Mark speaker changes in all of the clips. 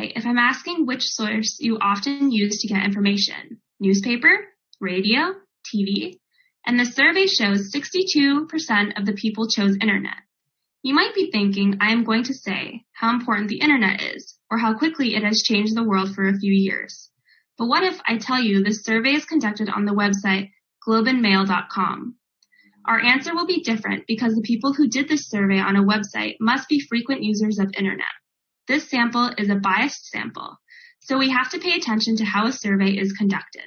Speaker 1: survey if I'm asking which source you often use to get information: newspaper, radio, TV, and the survey shows 62% of the people chose internet. You might be thinking I am going to say how important the internet is, or how quickly it has changed the world for a few years. But what if I tell you this survey is conducted on the website globeandmail.com? Our answer will be different because the people who did this survey on a website must be frequent users of internet. This sample is a biased sample, so we have to pay attention to how a survey is conducted.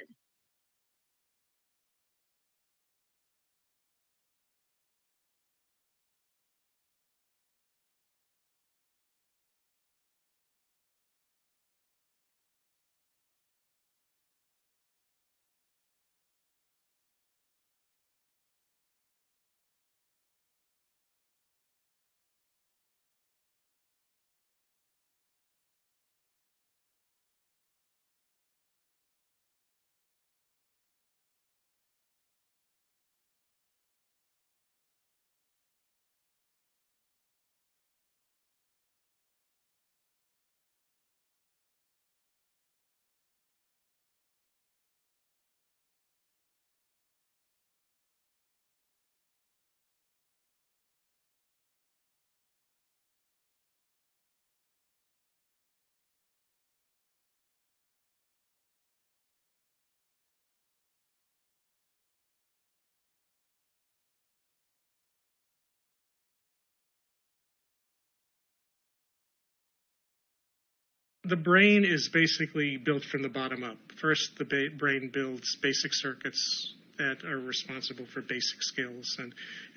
Speaker 2: The brain is basically built from the bottom up. First, the brain builds basic circuits that are responsible for basic skills,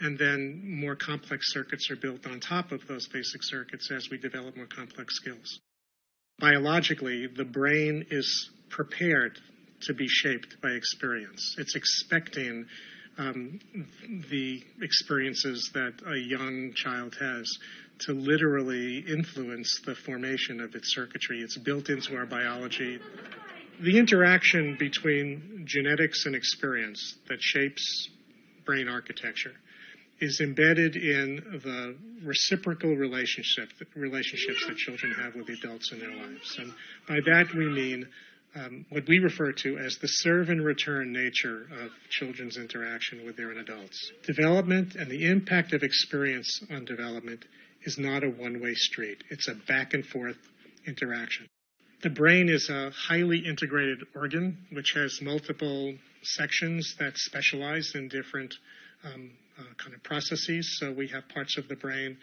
Speaker 2: and then more complex circuits are built on top of those basic circuits as we develop more complex skills. Biologically, the brain is prepared to be shaped by experience. It's expecting the experiences that a young child has to literally influence the formation of its circuitry. It's built into our biology. The interaction between genetics and experience that shapes brain architecture is embedded in the reciprocal relationships that children have with adults in their lives. And by that we mean what we refer to as the serve and return nature of children's interaction with their adults. Development and the impact of experience on development is not a one-way street. It's a back and forth interaction. The brain is a highly integrated organ which has multiple sections that specialize in different kind of processes. So we have parts of the brain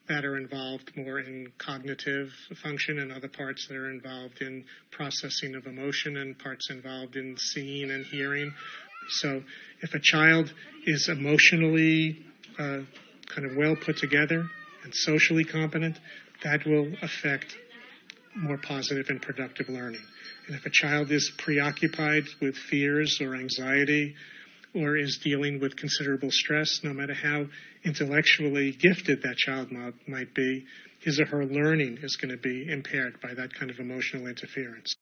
Speaker 2: that are involved more in cognitive function, and other parts that are involved in processing of emotion, and parts involved in seeing and hearing. So if a child is emotionally kind of well put together and socially competent, that will affect more positive and productive learning. And if a child is preoccupied with fears or anxiety, or is dealing with considerable stress, no matter how intellectually gifted that child might be, his or her learning is going to be impaired by that kind of emotional interference.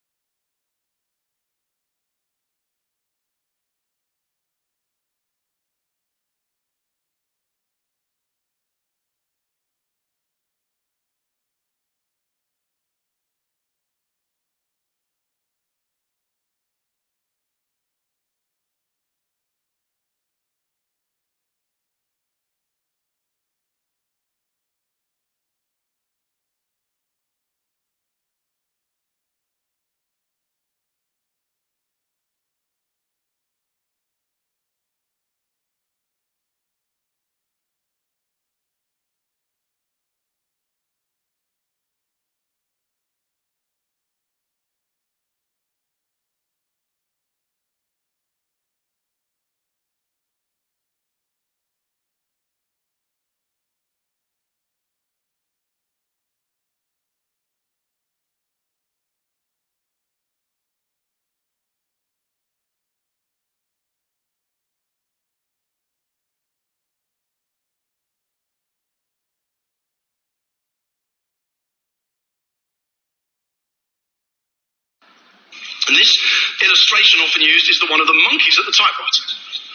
Speaker 3: And this illustration often used is the one of the monkeys at the typewriter.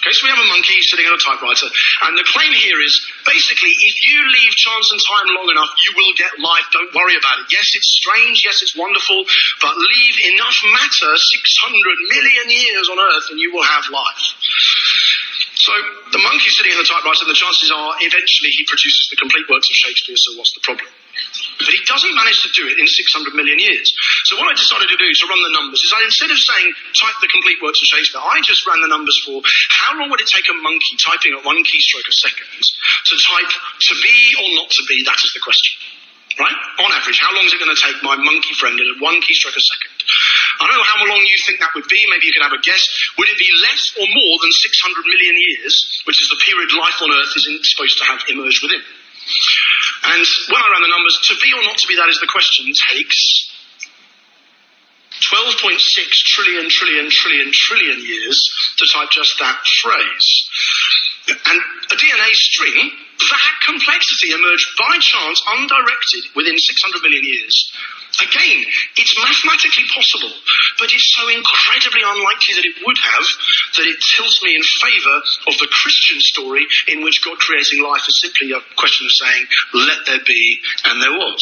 Speaker 3: Okay, so we have a monkey sitting at a typewriter, and the claim here is, basically, if you leave chance and time long enough, you will get life, don't worry about it. Yes, it's strange, yes, it's wonderful, but leave enough matter, 600 million years on Earth, and you will have life. So, the monkey sitting at the typewriter, the chances are, eventually he produces the complete works of Shakespeare, so what's the problem? But he doesn't manage to do it in 600 million years. So what I decided to do to run the numbers is instead of saying type the complete works of Shakespeare, I just ran the numbers for how long would it take a monkey typing at one keystroke a second to type to be or not to be, that is the question. Right? On average, how long is it going to take my monkey friend at one keystroke a second? I don't know how long you think that would be. Maybe you can have a guess. Would it be less or more than 600 million years, which is the period life on Earth is supposed to have emerged within? And when I ran the numbers, to be or not to be, that is the question, takes 12.6 trillion years to type just that phrase. And a DNA string, that complexity emerged by chance, undirected, within 600 million years. Again, it's mathematically possible, but it's so incredibly unlikely that it would have, that it tilts me in favour of the Christian story in which God creating life is simply a question of saying, let there be, and there was.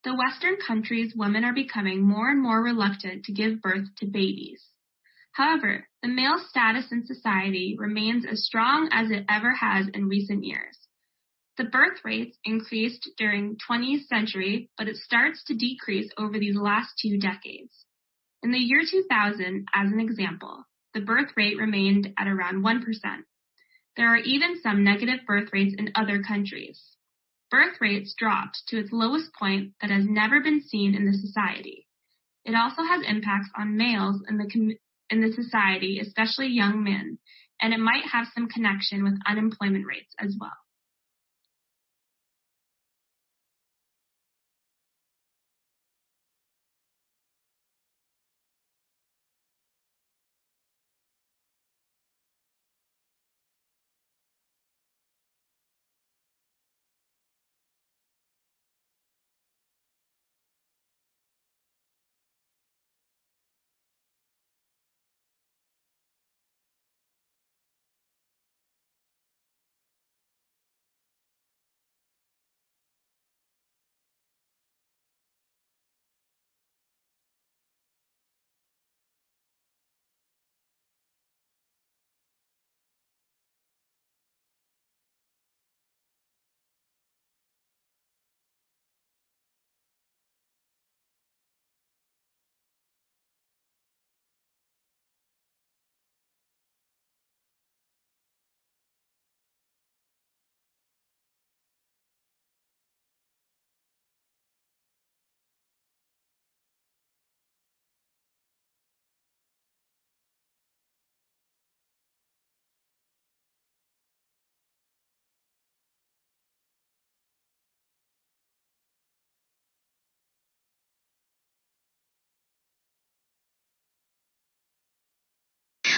Speaker 1: The Western countries' women are becoming more and more reluctant to give birth to babies. However, the male status in society remains as strong as it ever has in recent years. The birth rates increased during 20th century, but it starts to decrease over these last 2 decades. In the year 2000, as an example, the birth rate remained at around 1%. There are even some negative birth rates in other countries. Birth rates dropped to its lowest point that has never been seen in the society. It also has impacts on males in the society, especially young men, and it might have some connection with unemployment rates as well.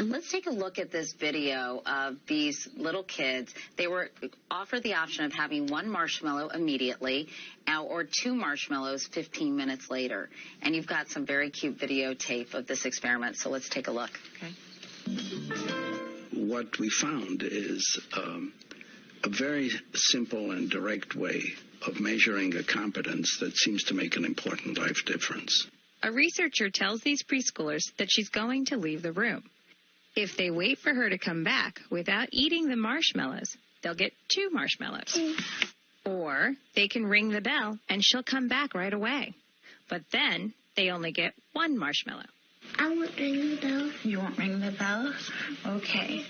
Speaker 4: Let's take a look at this video of these little kids. They were offered the option of having one marshmallow immediately or 2 marshmallows 15 minutes later. And you've got some very cute videotape of this experiment, so let's take a look. Okay.
Speaker 5: What we found is a very simple and direct way of measuring a competence that seems to make an important life difference.
Speaker 6: A researcher tells these preschoolers that she's going to leave the room. If they wait for her to come back without eating the marshmallows, they'll get 2 marshmallows. Or they can ring the bell and she'll come back right away. But then they only get 1 marshmallow.
Speaker 7: I won't ring the bell.
Speaker 6: You won't ring the bell? Okay.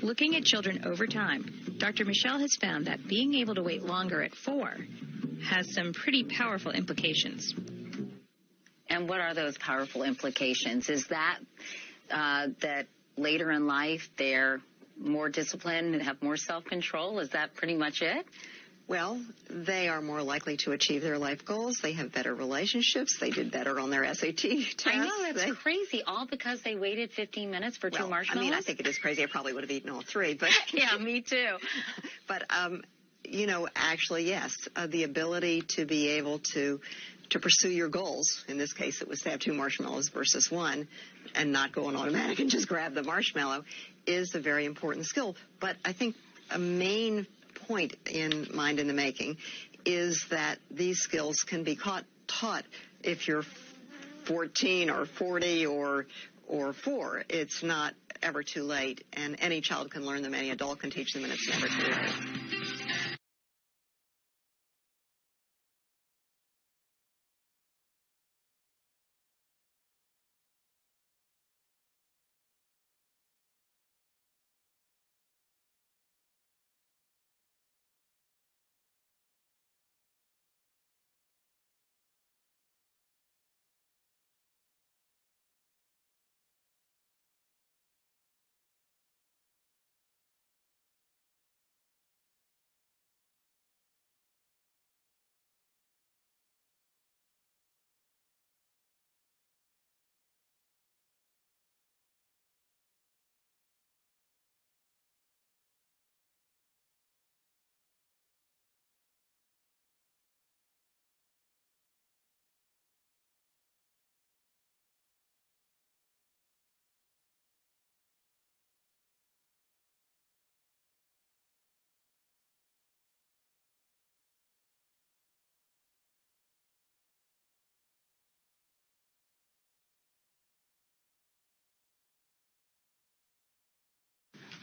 Speaker 6: Looking at children over time, Dr. Michelle has found that being able to wait longer at 4 has some pretty powerful implications.
Speaker 4: And what are those powerful implications? Is that that later in life they're more disciplined and have more self-control? Is that pretty much it?
Speaker 8: Well, they are more likely to achieve their life goals. They have better relationships. They did better on their SAT test.
Speaker 4: I know, that's crazy. All because they waited 15 minutes for 2 marshmallows?
Speaker 8: I mean, I think it is crazy. I probably would have eaten all 3. But
Speaker 4: yeah, me too.
Speaker 8: But, actually, yes, the ability to be able to pursue your goals, in this case it was to have 2 marshmallows versus 1, and not go on automatic and just grab the marshmallow, is a very important skill. But I think a main point in Mind in the Making is that these skills can be taught if you're 14 or 40 or 4. It's not ever too late, and any child can learn them, any adult can teach them, and it's never too late.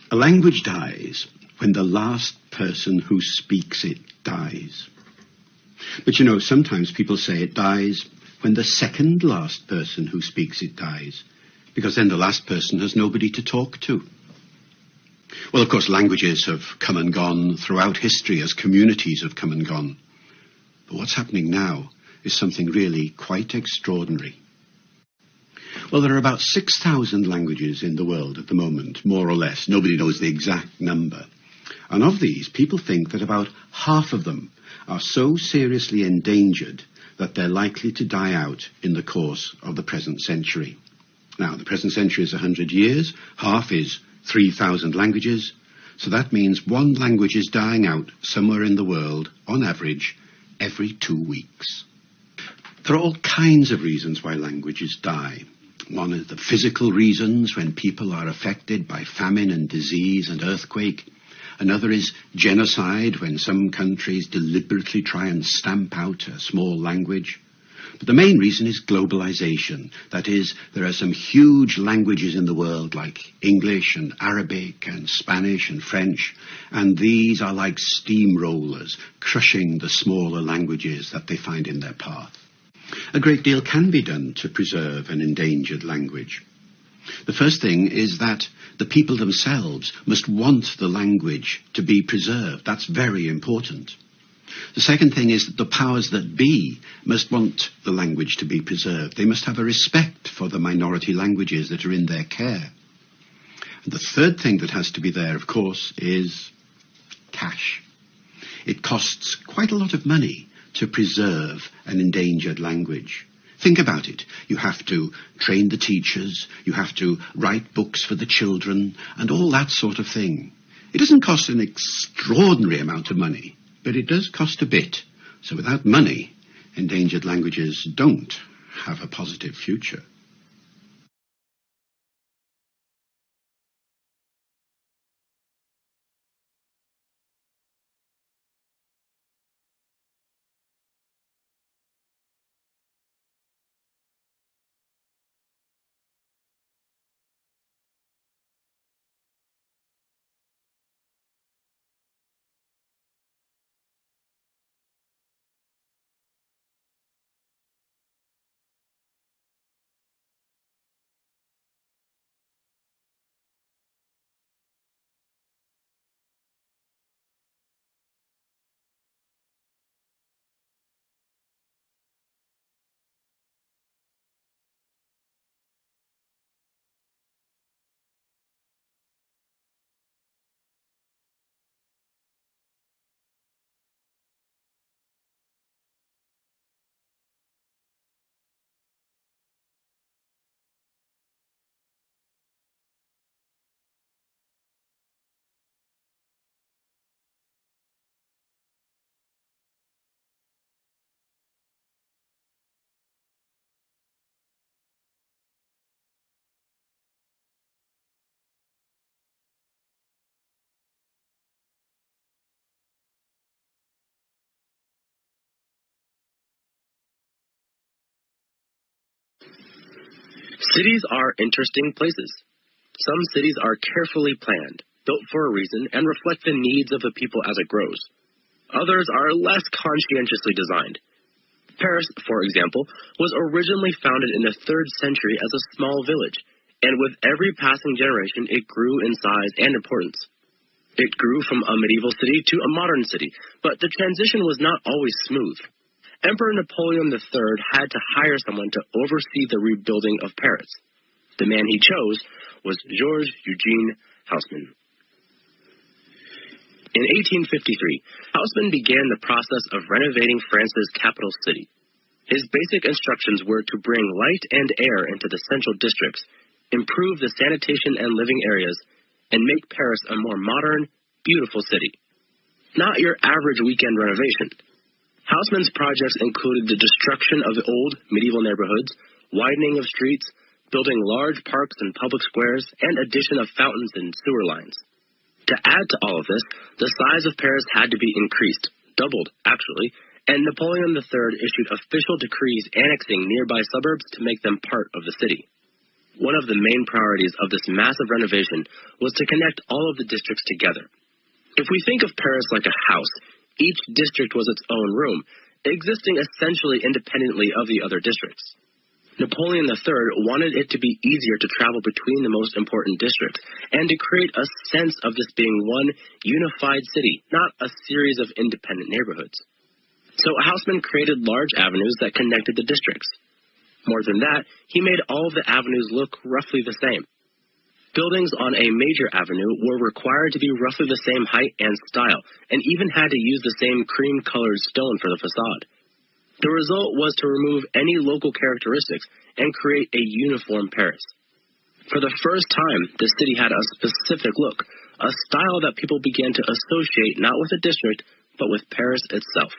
Speaker 9: A language dies when the last person who speaks it dies. But sometimes people say it dies when the second last person who speaks it dies, because then the last person has nobody to talk to. Well, of course, languages have come and gone throughout history as communities have come and gone. But what's happening now is something really quite extraordinary. Well, there are about 6,000 languages in the world at the moment, more or less. Nobody knows the exact number. And of these, people think that about half of them are so seriously endangered that they're likely to die out in the course of the present century. Now, the present century is 100 years. Half is 3,000 languages. So that means one language is dying out somewhere in the world, on average, every 2 weeks. There are all kinds of reasons why languages die. One is the physical reasons, when people are affected by famine and disease and earthquake. Another is genocide, when some countries deliberately try and stamp out a small language. But the main reason is globalization. That is, there are some huge languages in the world like English and Arabic and Spanish and French, and these are like steamrollers, crushing the smaller languages that they find in their path. A great deal can be done to preserve an endangered language. The first thing is that the people themselves must want the language to be preserved. That's very important. The second thing is that the powers that be must want the language to be preserved. They must have a respect for the minority languages that are in their care. And the third thing that has to be there, of course, is cash. It costs quite a lot of money to preserve an endangered language. Think about it. You have to train the teachers, you have to write books for the children, and all that sort of thing. It doesn't cost an extraordinary amount of money, but it does cost a bit. So without money, endangered languages don't have a positive future.
Speaker 10: Cities are interesting places. Some cities are carefully planned, built for a reason, and reflect the needs of the people as it grows. Others are less conscientiously designed. Paris, for example, was originally founded in the 3rd century as a small village, and with every passing generation it grew in size and importance. It grew from a medieval city to a modern city, but the transition was not always smooth. Emperor Napoleon III had to hire someone to oversee the rebuilding of Paris. The man he chose was Georges Eugene Haussmann. In 1853, Haussmann began the process of renovating France's capital city. His basic instructions were to bring light and air into the central districts, improve the sanitation and living areas, and make Paris a more modern, beautiful city. Not your average weekend renovation. Haussmann's projects included the destruction of old medieval neighborhoods, widening of streets, building large parks and public squares, and addition of fountains and sewer lines. To add to all of this, the size of Paris had to be increased, doubled, actually, and Napoleon III issued official decrees annexing nearby suburbs to make them part of the city. One of the main priorities of this massive renovation was to connect all of the districts together. If we think of Paris like a house, each district was its own room, existing essentially independently of the other districts. Napoleon III wanted it to be easier to travel between the most important districts, and to create a sense of this being one unified city, not a series of independent neighborhoods. So Haussmann created large avenues that connected the districts. More than that, he made all of the avenues look roughly the same. Buildings on a major avenue were required to be roughly the same height and style, and even had to use the same cream-colored stone for the facade. The result was to remove any local characteristics and create a uniform Paris. For the first time, the city had a specific look, a style that people began to associate not with a district, but with Paris itself.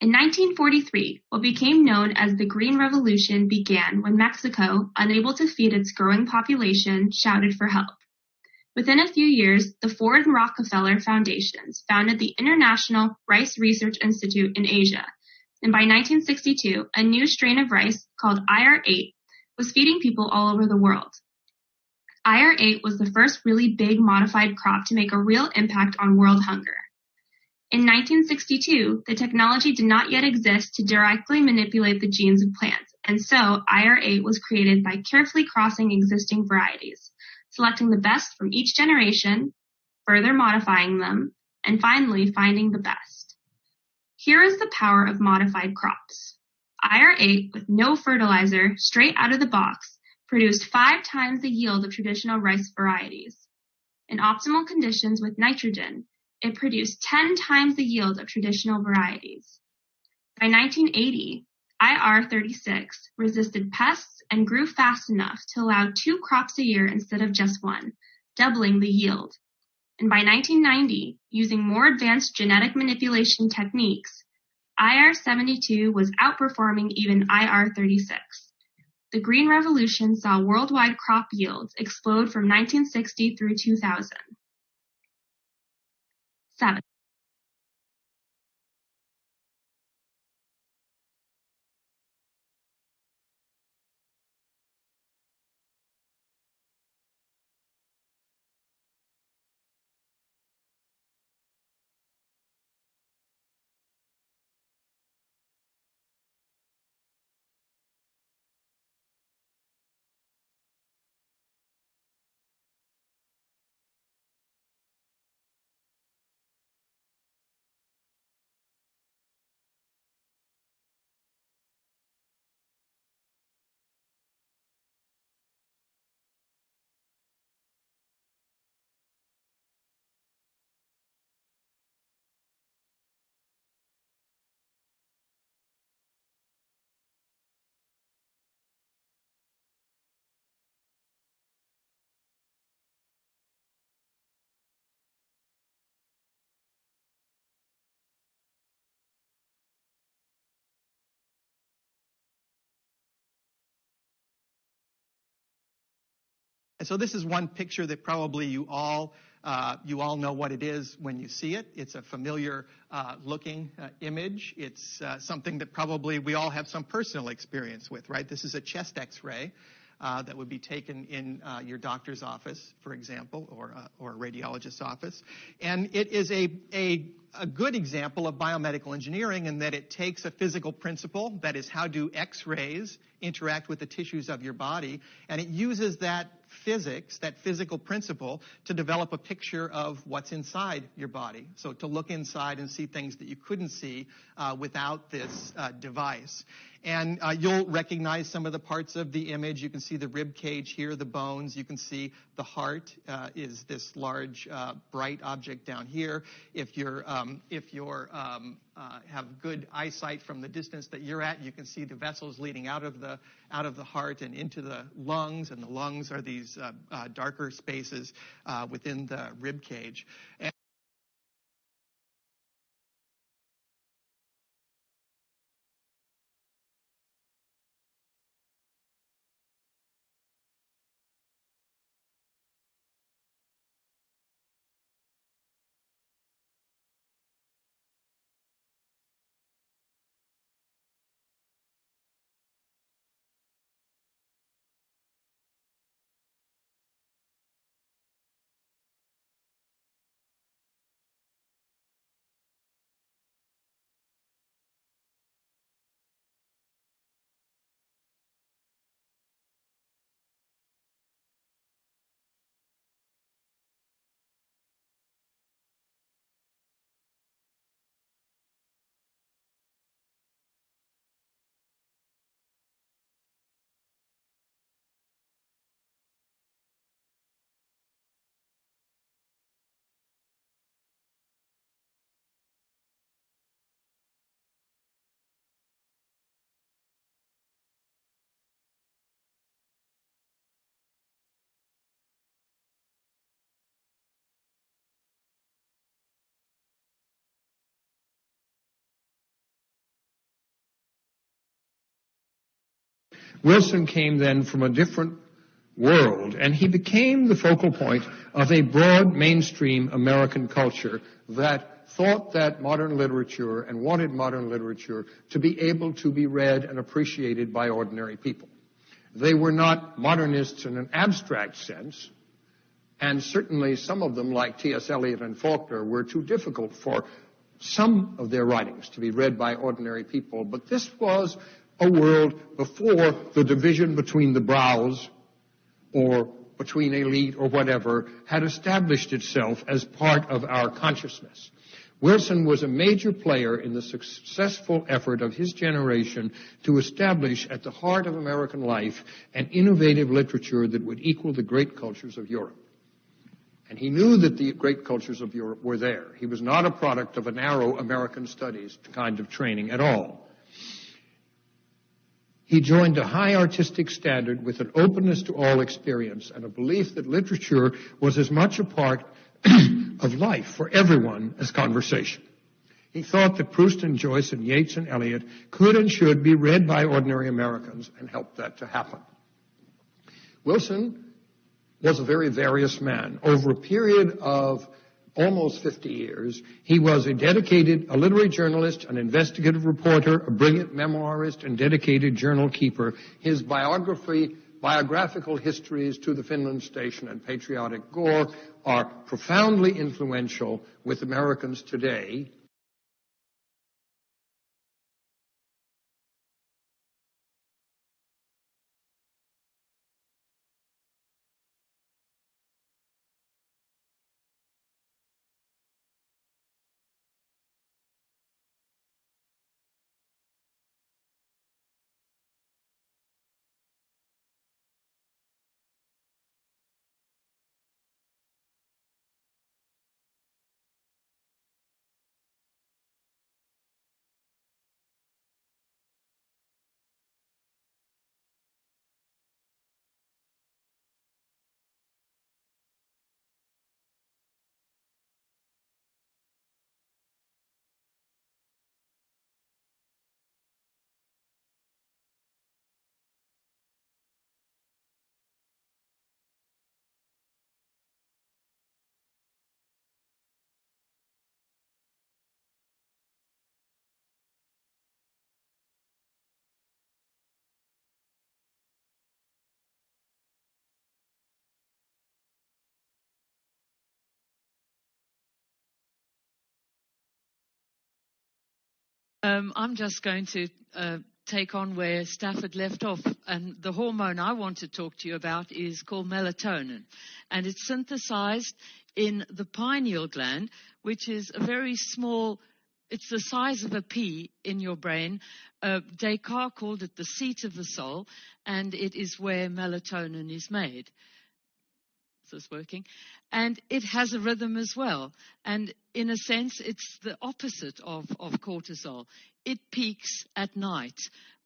Speaker 1: In 1943, what became known as the Green Revolution began when Mexico, unable to feed its growing population, shouted for help. Within a few years, the Ford and Rockefeller Foundations founded the International Rice Research Institute in Asia, and by 1962, a new strain of rice called IR8 was feeding people all over the world. IR8 was the first really big modified crop to make a real impact on world hunger. In 1962, the technology did not yet exist to directly manipulate the genes of plants, and so IR8 was created by carefully crossing existing varieties, selecting the best from each generation, further modifying them, and finally finding the best. Here is the power of modified crops. IR8, with no fertilizer, straight out of the box, produced 5 times the yield of traditional rice varieties. In optimal conditions with nitrogen, it produced 10 times the yield of traditional varieties. By 1980, IR36 resisted pests and grew fast enough to allow 2 crops a year instead of just 1, doubling the yield. And by 1990, using more advanced genetic manipulation techniques, IR72 was outperforming even IR36. The Green Revolution saw worldwide crop yields explode from 1960 through 2000. 7.
Speaker 11: And so this is one picture that probably you all know what it is when you see it. It's a familiar looking image. It's something that probably we all have some personal experience with, right? This is a chest X-ray that would be taken in your doctor's office, for example, or a radiologist's office. And it is a good example of biomedical engineering in that it takes a physical principle, that is, how do X-rays interact with the tissues of your body, and it uses that physics, that physical principle, to develop a picture of what's inside your body. So to look inside and see things that you couldn't see without this device. And you'll recognize some of the parts of the image. You can see the rib cage here, the bones. You can see the heart is this large, bright object down here. If you're have good eyesight from the distance that you're at, you can see the vessels leading out of the heart and into the lungs, and the lungs are these darker spaces within the rib cage.
Speaker 12: Wilson came then from a different world, and he became the focal point of a broad mainstream American culture that thought that modern literature and wanted modern literature to be able to be read and appreciated by ordinary people. They were not modernists in an abstract sense, and certainly some of them, like T.S. Eliot and Faulkner, were too difficult for some of their writings to be read by ordinary people. But this was a world before the division between the brows or between elite or whatever had established itself as part of our consciousness. Wilson was a major player in the successful effort of his generation to establish at the heart of American life an innovative literature that would equal the great cultures of Europe. And he knew that the great cultures of Europe were there. He was not a product of a narrow American studies kind of training at all. He joined a high artistic standard with an openness to all experience and a belief that literature was as much a part of life for everyone as conversation. He thought that Proust and Joyce and Yeats and Eliot could and should be read by ordinary Americans and helped that to happen. Wilson was a very various man. Over a period of almost 50 years, he was a literary journalist, an investigative reporter, a brilliant memoirist, and dedicated journal keeper. His biographical histories, To the Finland Station and Patriotic Gore, are profoundly influential with Americans today.
Speaker 13: I'm just going to take on where Stafford left off. And the hormone I want to talk to you about is called melatonin. And it's synthesized in the pineal gland, which is a very small, it's the size of a pea in your brain. Descartes called it the seat of the soul, and it is where melatonin is made. Is this working? And it has a rhythm as well. And in a sense, it's the opposite of cortisol. It peaks at night.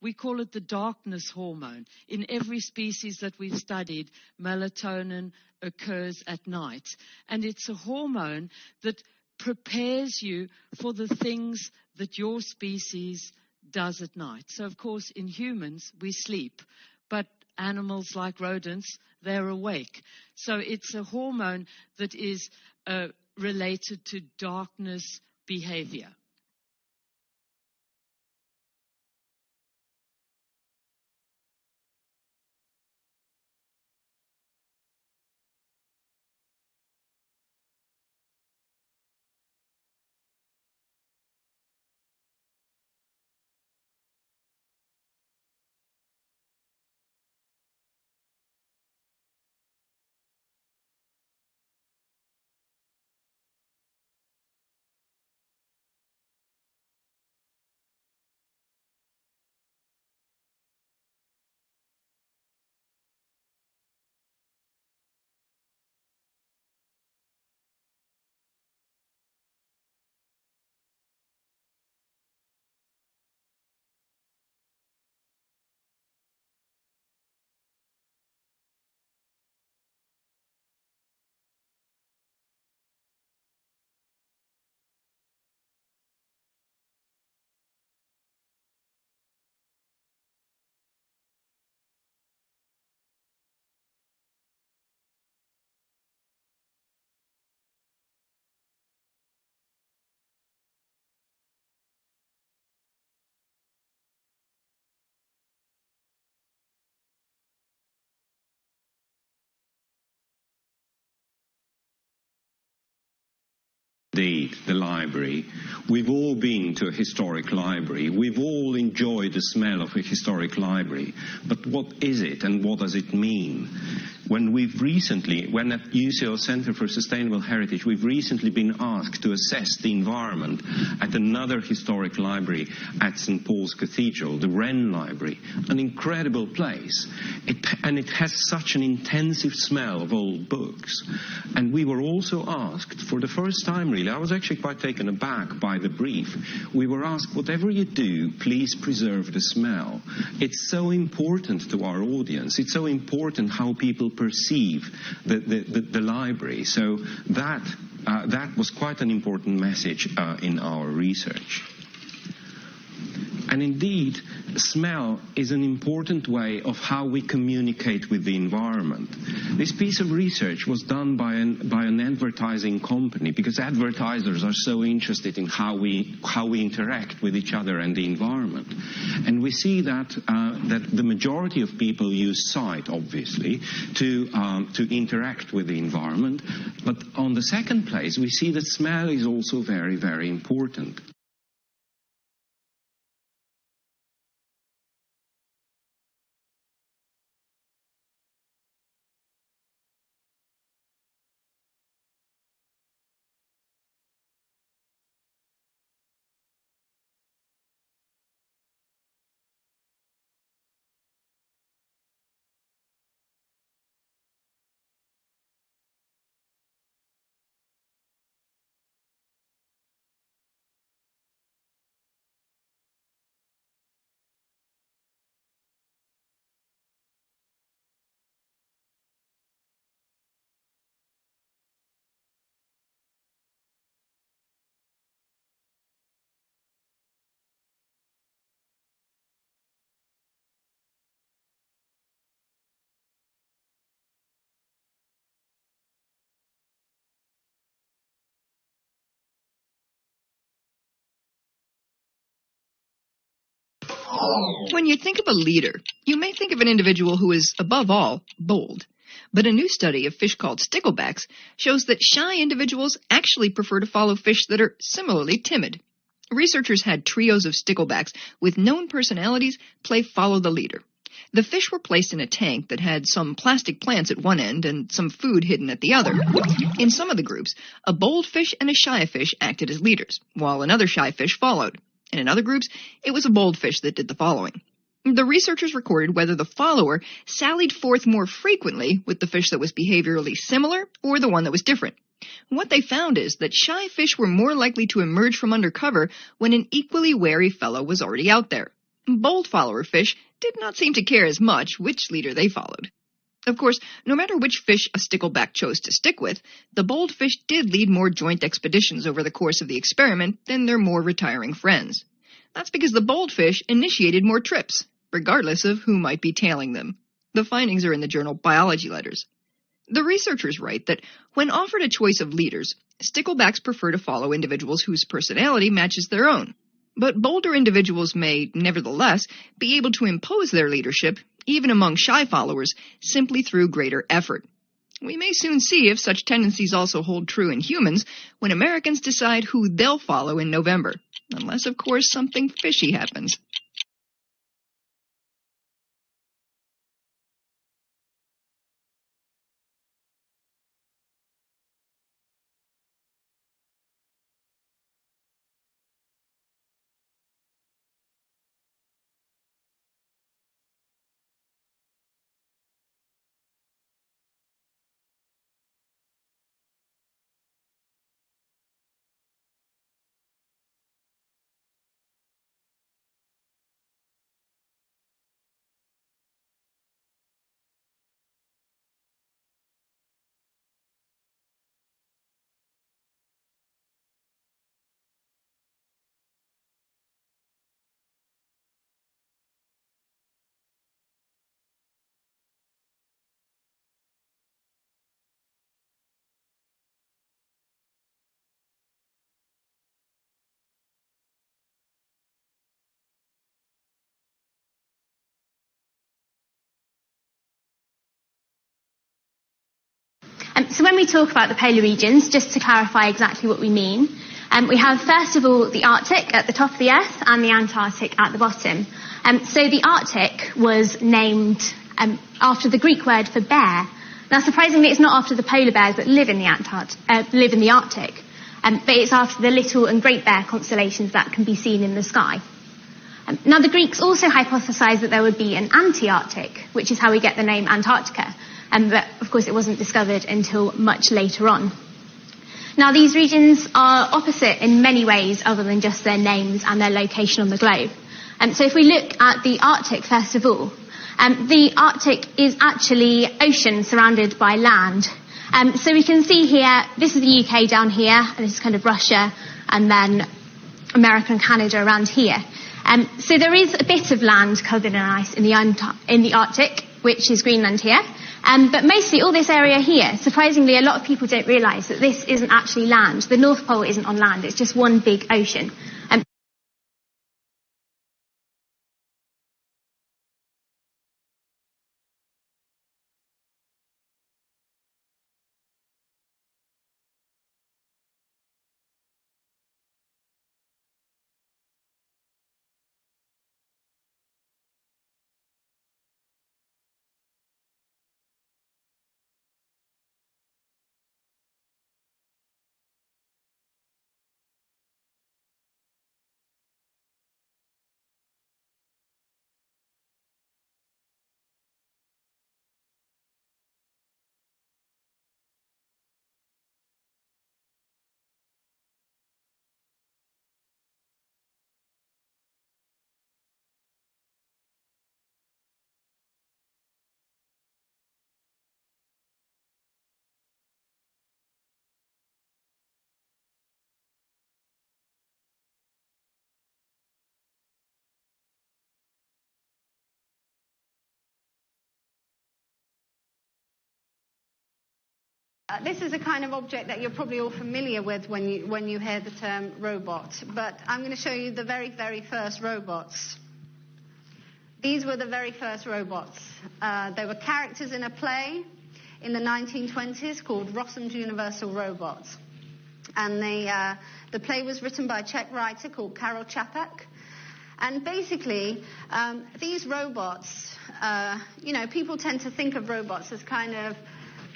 Speaker 13: We call it the darkness hormone. In every species that we've studied, melatonin occurs at night. And it's a hormone that prepares you for the things that your species does at night. So, of course, in humans, we sleep. But animals like rodents, they're awake. So it's a hormone that is related to darkness behavior.
Speaker 14: the library. We've all been to a historic library. We've all enjoyed the smell of a historic library. But what is it and what does it mean? When at UCL Center for Sustainable Heritage, we've recently been asked to assess the environment at another historic library at St. Paul's Cathedral, the Wren Library, an incredible place. And it has such an intensive smell of old books. And we were also asked, for the first time really, I was actually quite taken aback by the brief, we were asked, whatever you do, please preserve the smell. It's so important to our audience. It's so important how people perceive the library. So that was quite an important message in our research. And indeed, smell is an important way of how we communicate with the environment. This piece of research was done by an advertising company, because advertisers are so interested in how we interact with each other and the environment. And we see that the majority of people use sight, obviously, to interact with the environment. But on the second place, we see that smell is also very, very important.
Speaker 15: When you think of a leader, you may think of an individual who is, above all, bold. But a new study of fish called sticklebacks shows that shy individuals actually prefer to follow fish that are similarly timid. Researchers had trios of sticklebacks with known personalities play follow the leader. The fish were placed in a tank that had some plastic plants at one end and some food hidden at the other. In some of the groups, a bold fish and a shy fish acted as leaders, while another shy fish followed. And in other groups, it was a bold fish that did the following. The researchers recorded whether the follower sallied forth more frequently with the fish that was behaviorally similar or the one that was different. What they found is that shy fish were more likely to emerge from under cover when an equally wary fellow was already out there. Bold follower fish did not seem to care as much which leader they followed. Of course, no matter which fish a stickleback chose to stick with, the bold fish did lead more joint expeditions over the course of the experiment than their more retiring friends. That's because the bold fish initiated more trips, regardless of who might be tailing them. The findings are in the journal Biology Letters. The researchers write that when offered a choice of leaders, sticklebacks prefer to follow individuals whose personality matches their own. But bolder individuals may, nevertheless, be able to impose their leadership, even among shy followers, simply through greater effort. We may soon see if such tendencies also hold true in humans when Americans decide who they'll follow in November, unless, of course, something fishy happens.
Speaker 16: So when we talk about the polar regions, just to clarify exactly what we mean, we have, first of all, the Arctic at the top of the Earth and the Antarctic at the bottom. So the Arctic was named after the Greek word for bear. Now, surprisingly, it's not after the polar bears that live in the Arctic, but it's after the Little and Great Bear constellations that can be seen in the sky. Now, the Greeks also hypothesized that there would be an anti-Arctic, which is how we get the name Antarctica, but of course it wasn't discovered until much later on. Now, these regions are opposite in many ways other than just their names and their location on the globe. So if we look at the Arctic, first of all, the Arctic is actually ocean surrounded by land. So we can see here, this is the UK down here, and this is kind of Russia, and then America and Canada around here. So there is a bit of land covered in ice in the Arctic, which is Greenland here. But mostly all this area here, surprisingly, a lot of people don't realise that this isn't actually land. The North Pole isn't on land, it's just one big ocean.
Speaker 17: This is a kind of object that you're probably all familiar with when you hear the term robot, but I'm going to show you the very, very first robots. These were the very first robots. They were characters in a play in the 1920s called Rossum's Universal Robots. And the play was written by a Czech writer called Karel Čapek. And basically, these robots, people tend to think of robots as kind of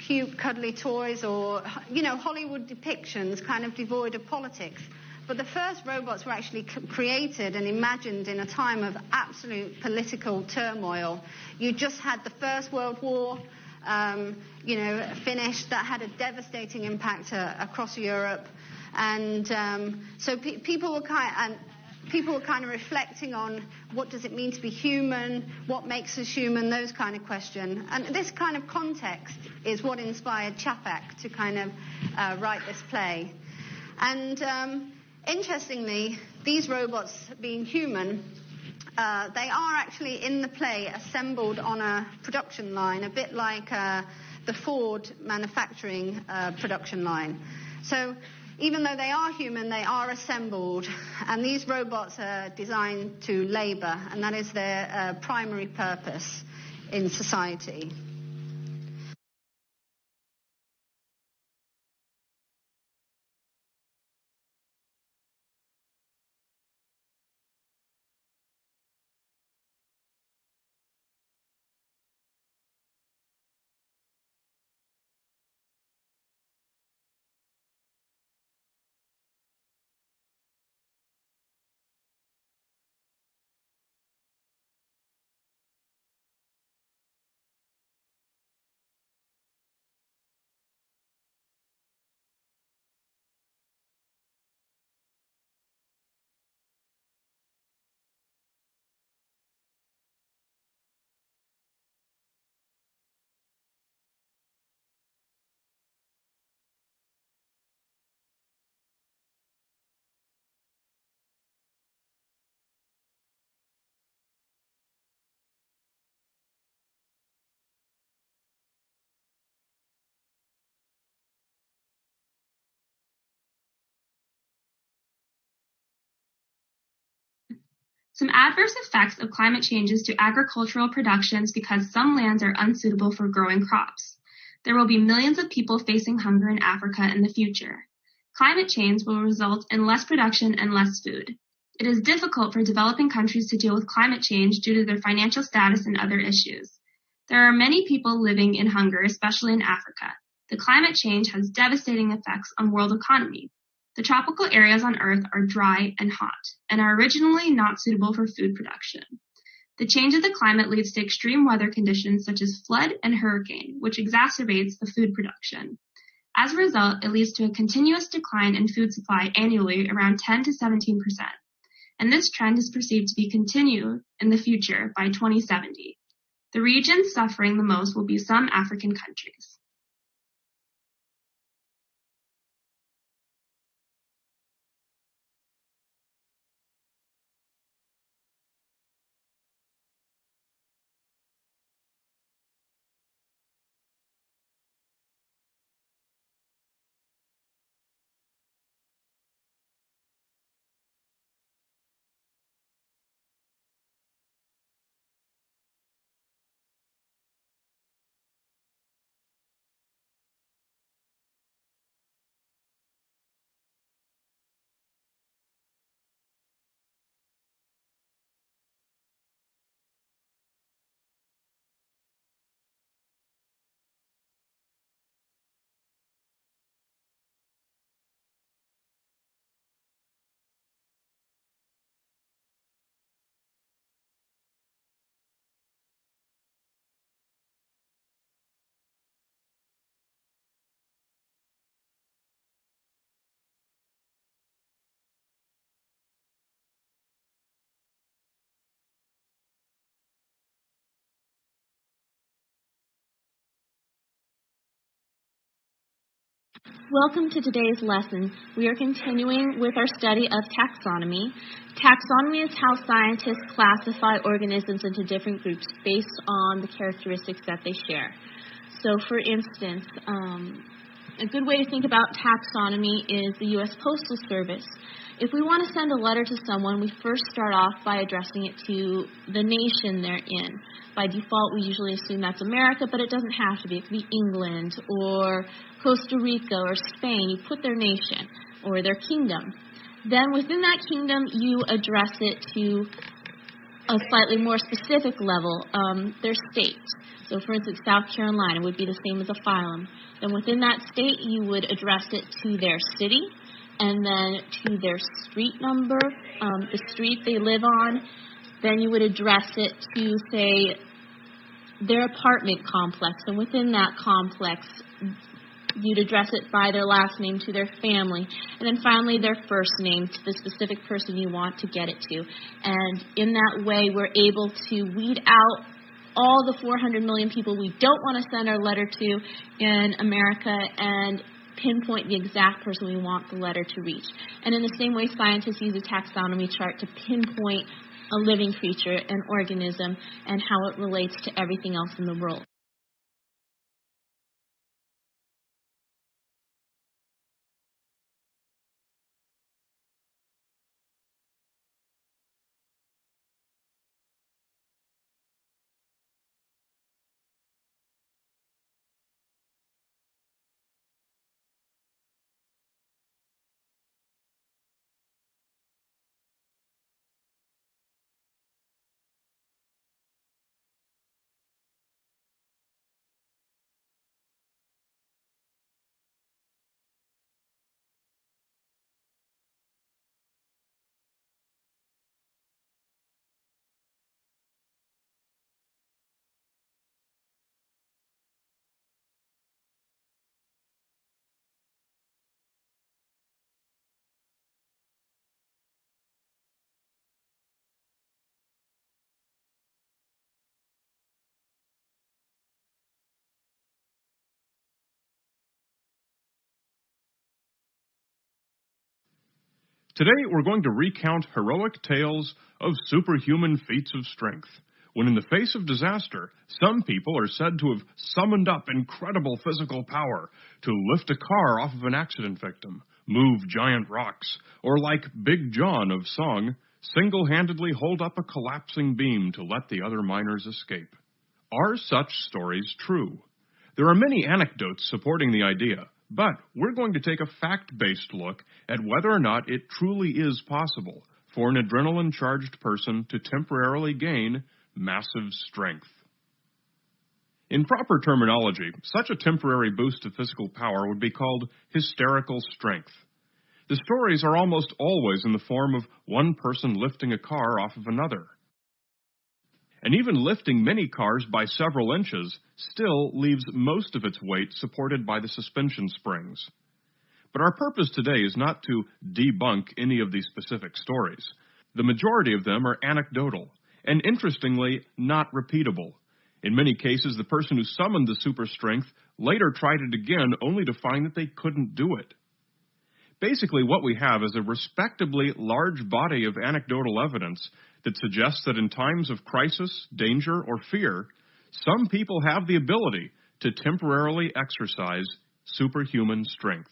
Speaker 17: cute, cuddly toys or, Hollywood depictions kind of devoid of politics. But the first robots were actually created and imagined in a time of absolute political turmoil. You just had the First World War, finished. That had a devastating impact across Europe. And so people were kind of reflecting on what does it mean to be human, what makes us human, those kind of questions. And this kind of context is what inspired Čapek to kind of write this play. And interestingly, these robots being human, they are actually in the play assembled on a production line, a bit like the Ford manufacturing production line. So even though they are human, they are assembled, and these robots are designed to labour, and that is their primary purpose in society.
Speaker 1: Some adverse effects of climate changes to agricultural productions because some lands are unsuitable for growing crops. There will be millions of people facing hunger in Africa in the future. Climate change will result in less production and less food. It is difficult for developing countries to deal with climate change due to their financial status and other issues. There are many people living in hunger, especially in Africa. The climate change has devastating effects on world economy. The tropical areas on Earth are dry and hot, and are originally not suitable for food production. The change of the climate leads to extreme weather conditions such as flood and hurricane, which exacerbates the food production. As a result, it leads to a continuous decline in food supply annually around 10 to 17%. And this trend is perceived to be continued in the future by 2070. The regions suffering the most will be some African countries.
Speaker 16: Welcome to today's lesson. We are continuing with our study of taxonomy. Taxonomy is how scientists classify organisms into different groups based on the characteristics that they share. So, for instance, a good way to think about taxonomy is the U.S. Postal Service. If we want to send a letter to someone, we first start off by addressing it to the nation they're in. By default, we usually assume that's America, but it doesn't have to be. It could be England or Costa Rica or Spain. You put their nation or their kingdom. Then within that kingdom, you address it to a slightly more specific level, their state. So, for instance, South Carolina would be the same as a phylum. Then within that state, you would address it to their city, and then to their street number, the street they live on. Then you would address it to, say, their apartment complex. And within that complex, you'd address it by their last name to their family. And then finally, their first name to the specific person you want to get it to. And in that way, we're able to weed out all the 400 million people we don't want to send our letter to in America and pinpoint the exact person we want the letter to reach. And in the same way, scientists use a taxonomy chart to pinpoint a living creature, an organism, and how it relates to everything else in the world.
Speaker 18: Today, we're going to recount heroic tales of superhuman feats of strength, when in the face of disaster, some people are said to have summoned up incredible physical power to lift a car off of an accident victim, move giant rocks, or like Big John of song, single-handedly hold up a collapsing beam to let the other miners escape. Are such stories true? There are many anecdotes supporting the idea, but we're going to take a fact-based look at whether or not it truly is possible for an adrenaline-charged person to temporarily gain massive strength. In proper terminology, such a temporary boost of physical power would be called hysterical strength. The stories are almost always in the form of one person lifting a car off of another. And even lifting many cars by several inches still leaves most of its weight supported by the suspension springs. But our purpose today is not to debunk any of these specific stories. The majority of them are anecdotal, and interestingly, not repeatable. In many cases, the person who summoned the super strength later tried it again only to find that they couldn't do it. Basically, what we have is a respectably large body of anecdotal evidence that suggests that in times of crisis, danger, or fear, some people have the ability to temporarily exercise superhuman strength.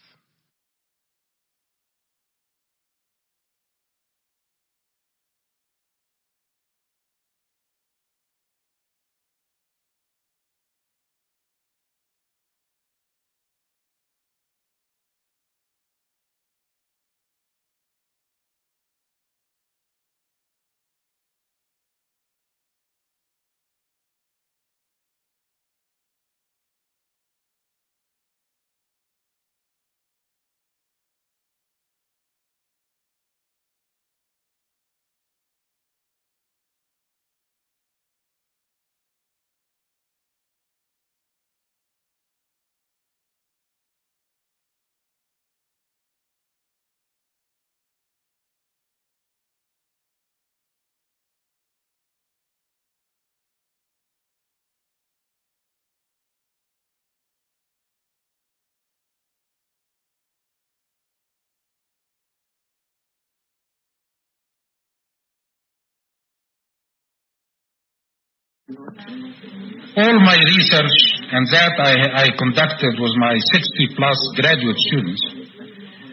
Speaker 19: All my research and that I conducted with my 60-plus graduate students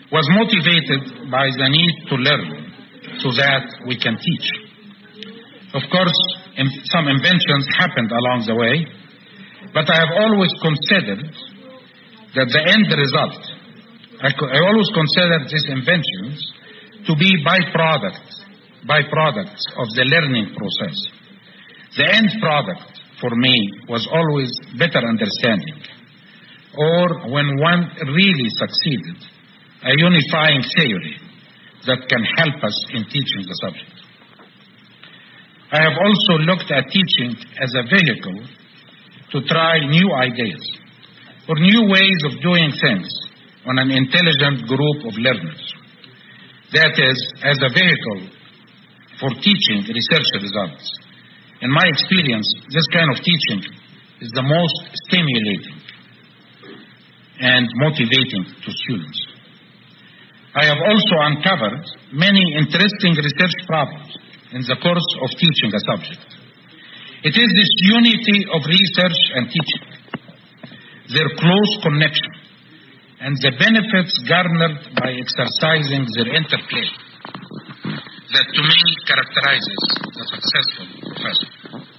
Speaker 19: was motivated by the need to learn so that we can teach. Of course, some inventions happened along the way, but I have always considered that the end result, I always considered these inventions to be byproducts of the learning process. The end product for me was always better understanding, or when one really succeeded, a unifying theory that can help us in teaching the subject. I have also looked at teaching as a vehicle to try new ideas or new ways of doing things on an intelligent group of learners. That is, as a vehicle for teaching research results. In my experience, this kind of teaching is the most stimulating and motivating to students. I have also uncovered many interesting research problems in the course of teaching a subject. It is this unity of research and teaching, their close connection, and the benefits garnered by exercising their interplay that to me characterizes the successful professor.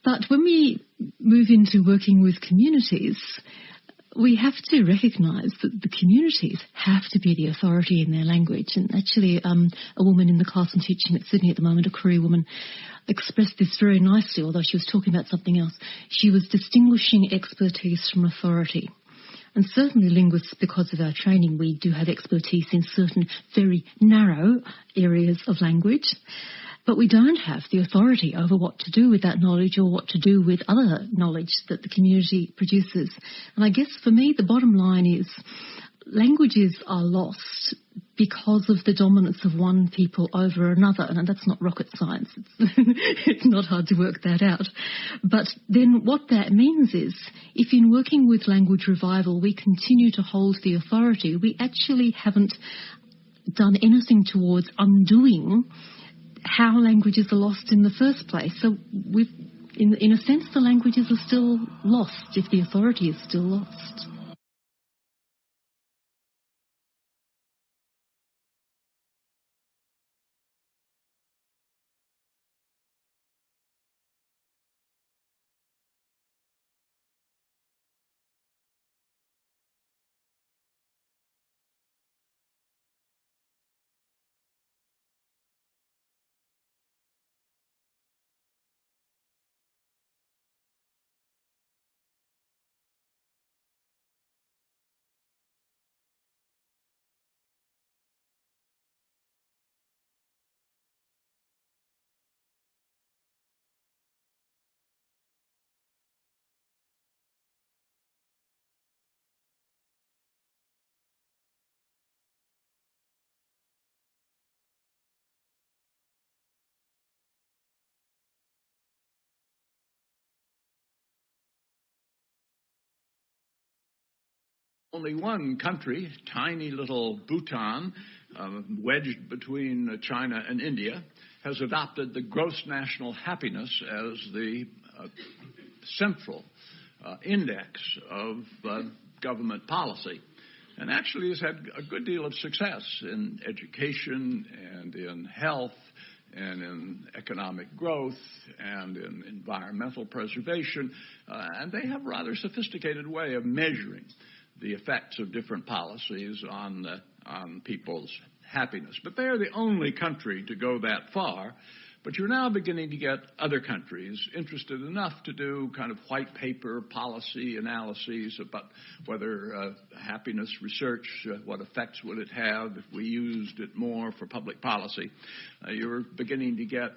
Speaker 20: But when we move into working with communities, we have to recognise that the communities have to be the authority in their language. And actually, a woman in the class I'm teaching at Sydney at the moment, a Korean woman, expressed this very nicely, although she was talking about something else. She was distinguishing expertise from authority. And certainly linguists, because of our training, we do have expertise in certain very narrow areas of language. But we don't have the authority over what to do with that knowledge or what to do with other knowledge that the community produces. And I guess for me, the bottom line is languages are lost because of the dominance of one people over another. And that's not rocket science. It's not hard to work that out. But then what that means is if in working with language revival we continue to hold the authority, we actually haven't done anything towards undoing how languages are lost in the first place. So in a sense, the languages are still lost if the authority is still lost.
Speaker 21: Only one country, tiny little Bhutan, wedged between China and India, has adopted the gross national happiness as the central index of government policy, and actually has had a good deal of success in education and in health and in economic growth and in environmental preservation, and they have a rather sophisticated way of measuring the effects of different policies on people's happiness. But they are the only country to go that far. But you're now beginning to get other countries interested enough to do kind of white paper policy analyses about whether happiness research, what effects would it have if we used it more for public policy. You're beginning to get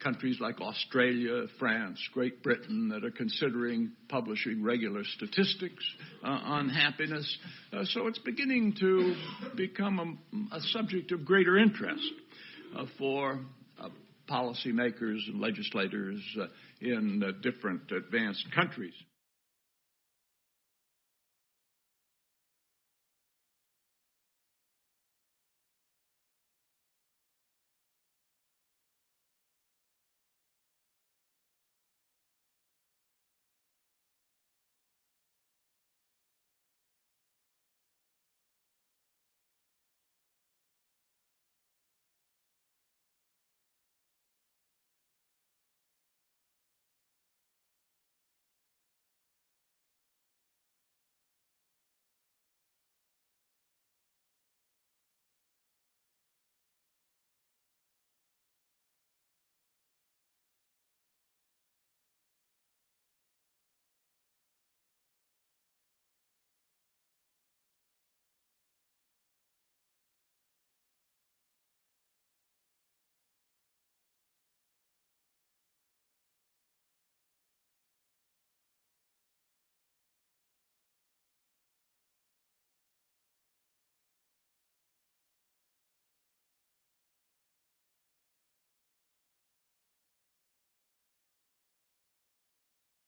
Speaker 21: countries like Australia, France, Great Britain that are considering publishing regular statistics on happiness. So it's beginning to become a subject of greater interest for policymakers and legislators in different advanced countries.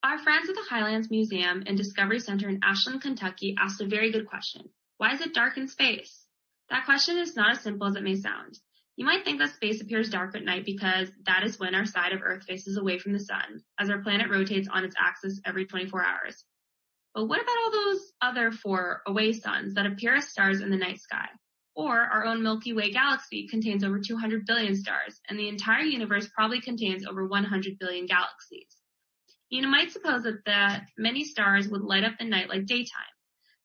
Speaker 1: Our friends at the Highlands Museum and Discovery Center in Ashland, Kentucky asked a very good question. Why is it dark in space? That question is not as simple as it may sound. You might think that space appears dark at night because that is when our side of Earth faces away from the sun, as our planet rotates on its axis every 24 hours. But what about all those other 4 away suns that appear as stars in the night sky? Or our own Milky Way galaxy contains over 200 billion stars, and the entire universe probably contains over 100 billion galaxies. You might suppose that many stars would light up the night like daytime,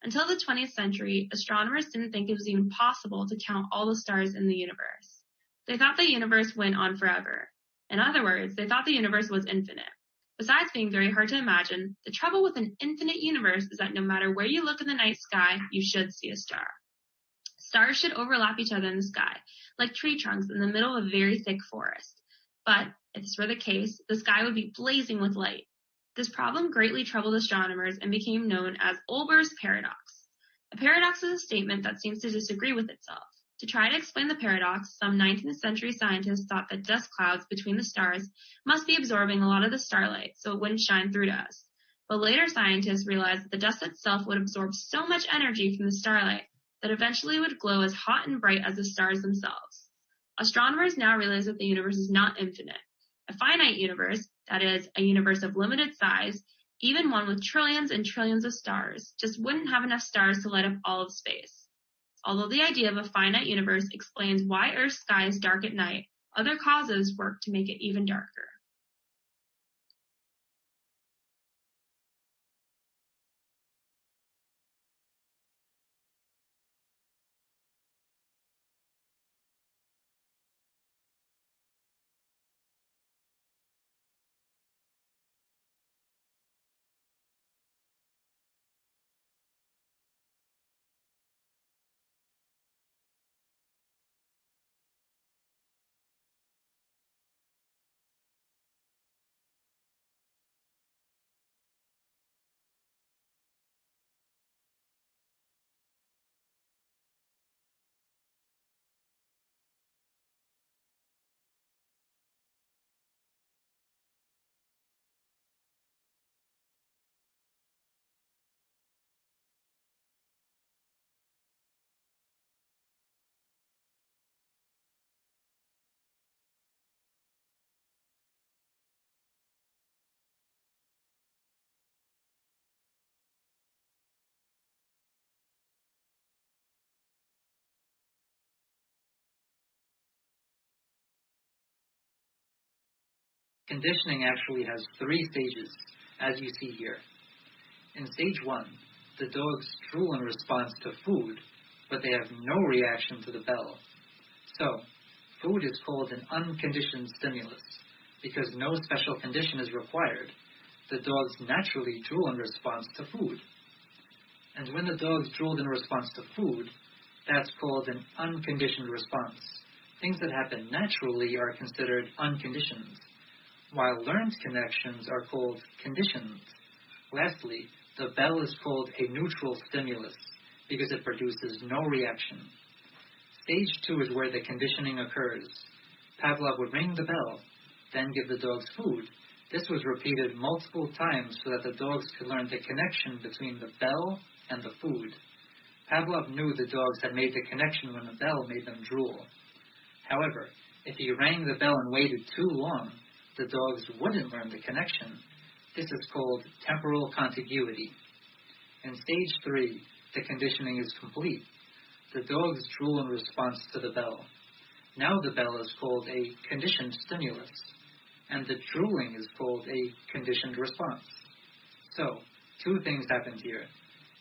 Speaker 1: Until the 20th century, astronomers didn't think it was even possible to count all the stars in the universe. They thought the universe went on forever. In other words, they thought the universe was infinite. Besides being very hard to imagine, the trouble with an infinite universe is that no matter where you look in the night sky, you should see a star. Stars should overlap each other in the sky, like tree trunks in the middle of a very thick forest. But, if this were the case, the sky would be blazing with light. This problem greatly troubled astronomers and became known as Olber's paradox. A paradox is a statement that seems to disagree with itself. To try to explain the paradox, some 19th century scientists thought that dust clouds between the stars must be absorbing a lot of the starlight so it wouldn't shine through to us. But later scientists realized that the dust itself would absorb so much energy from the starlight that eventually it would glow as hot and bright as the stars themselves. Astronomers now realize that the universe is not infinite. A finite universe, that is, a universe of limited size, even one with trillions and trillions of stars, just wouldn't have enough stars to light up all of space. Although the idea of a finite universe explains why Earth's sky is dark at night, other causes work to make it even darker.
Speaker 2: Conditioning actually has 3 stages, as you see here. In stage 1, the dogs drool in response to food, but they have no reaction to the bell. So, food is called an unconditioned stimulus. Because no special condition is required, the dogs naturally drool in response to food. And when the dogs drooled in response to food, that's called an unconditioned response. Things that happen naturally are considered unconditioned, while learned connections are called conditioned. Lastly, the bell is called a neutral stimulus because it produces no reaction. Stage 2 is where the conditioning occurs. Pavlov would ring the bell, then give the dogs food. This was repeated multiple times so that the dogs could learn the connection between the bell and the food. Pavlov knew the dogs had made the connection when the bell made them drool. However, if he rang the bell and waited too long, the dogs wouldn't learn the connection. This is called temporal contiguity. In stage 3, the conditioning is complete. The dogs drool in response to the bell. Now the bell is called a conditioned stimulus, and the drooling is called a conditioned response. So, 2 things happened here.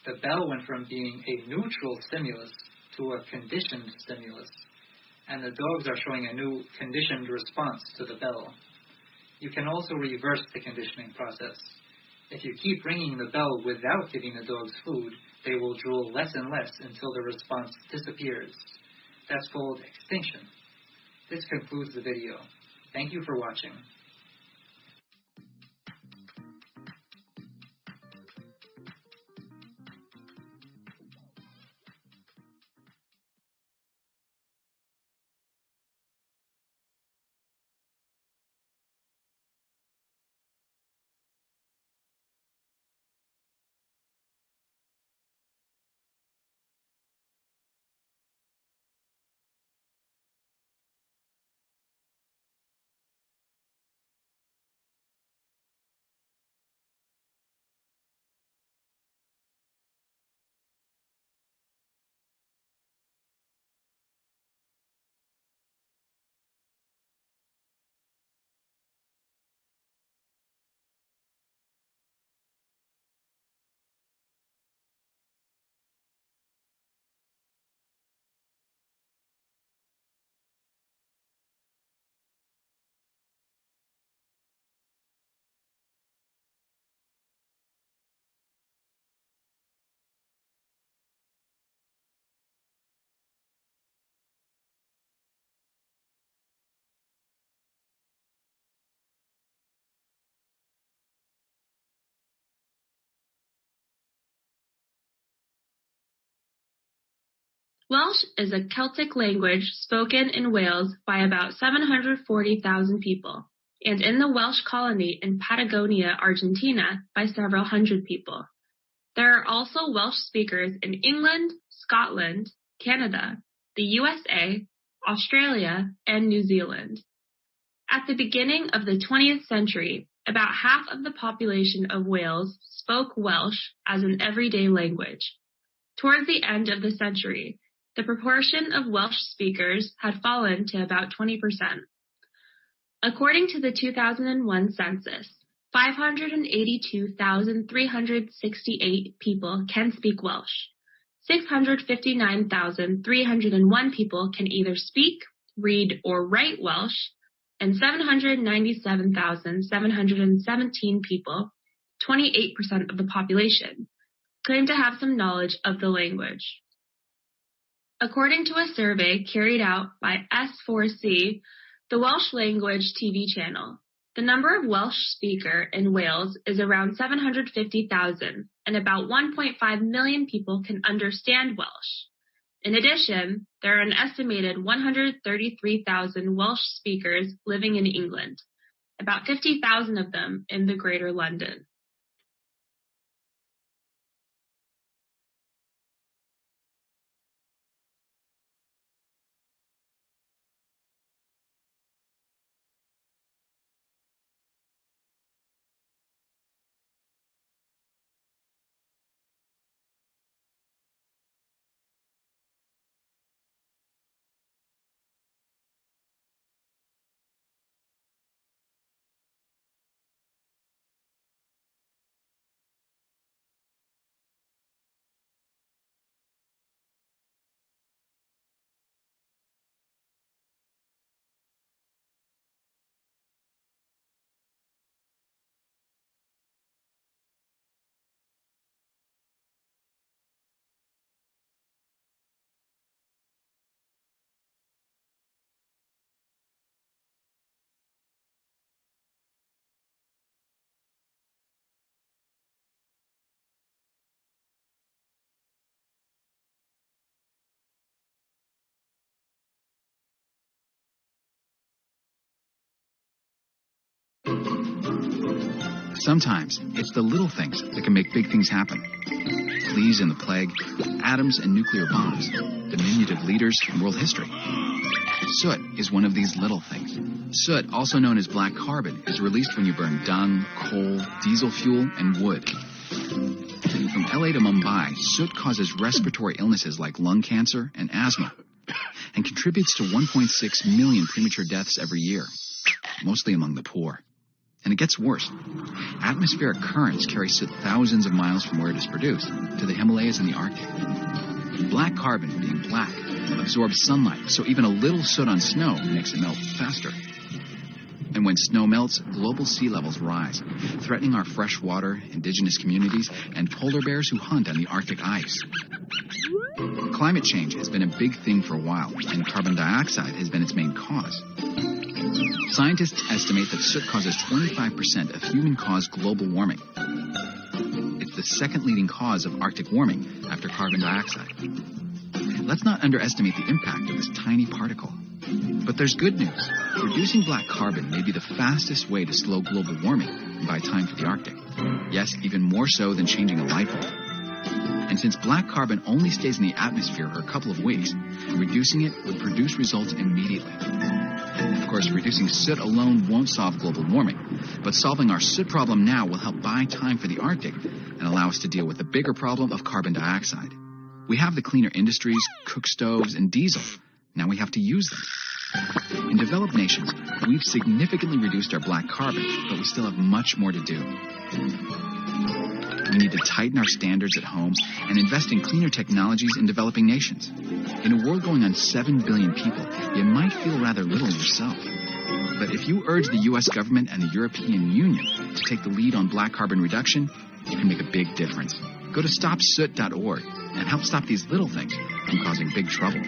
Speaker 2: The bell went from being a neutral stimulus to a conditioned stimulus, and the dogs are showing a new conditioned response to the bell. You can also reverse the conditioning process. If you keep ringing the bell without giving the dogs food, they will drool less and less until the response disappears. That's called extinction. This concludes the video. Thank you for watching.
Speaker 1: Welsh is a Celtic language spoken in Wales by about 740,000 people, and in the Welsh colony in Patagonia, Argentina, by several hundred people. There are also Welsh speakers in England, Scotland, Canada, the USA, Australia, and New Zealand. At the beginning of the 20th century, about half of the population of Wales spoke Welsh as an everyday language. Towards the end of the century, the proportion of Welsh speakers had fallen to about 20%. According to the 2001 census, 582,368 people can speak Welsh. 659,301 people can either speak, read, or write Welsh, and 797,717 people, 28% of the population, claim to have some knowledge of the language. According to a survey carried out by S4C, the Welsh language TV channel, the number of Welsh speakers in Wales is around 750,000, and about 1.5 million people can understand Welsh. In addition, there are an estimated 133,000 Welsh speakers living in England, about 50,000 of them in the Greater London.
Speaker 3: Sometimes it's the little things that can make big things happen. Fleas and the plague, atoms and nuclear bombs, diminutive leaders in world history. Soot is one of these little things. Soot, also known as black carbon, is released when you burn dung, coal, diesel fuel, and wood. From LA to Mumbai, soot causes respiratory illnesses like lung cancer and asthma, and contributes to 1.6 million premature deaths every year, mostly among the poor. And it gets worse. Atmospheric currents carry soot thousands of miles from where it is produced to the Himalayas and the Arctic. Black carbon, being black, absorbs sunlight, so even a little soot on snow makes it melt faster. And when snow melts, global sea levels rise, threatening our freshwater, indigenous communities, and polar bears who hunt on the Arctic ice. Climate change has been a big thing for a while, and carbon dioxide has been its main cause. Scientists estimate that soot causes 25% of human-caused global warming. It's the second leading cause of Arctic warming after carbon dioxide. Let's not underestimate the impact of this tiny particle. But there's good news. Reducing black carbon may be the fastest way to slow global warming and buy time for the Arctic. Yes, even more so than changing a light bulb. And since black carbon only stays in the atmosphere for a couple of weeks, reducing it would produce results immediately. Of course, reducing soot alone won't solve global warming, but solving our soot problem now will help buy time for the Arctic and allow us to deal with the bigger problem of carbon dioxide. We have the cleaner industries, cook stoves, and diesel. Now we have to use them. In developed nations, we've significantly reduced our black carbon, but we still have much more to do. We need to tighten our standards at home and invest in cleaner technologies in developing nations. In a world going on 7 billion people, you might feel rather little yourself. But if you urge the U.S. government and the European Union to take the lead on black carbon reduction, you can make a big difference. Go to stopsoot.org and help stop these little things from causing big trouble.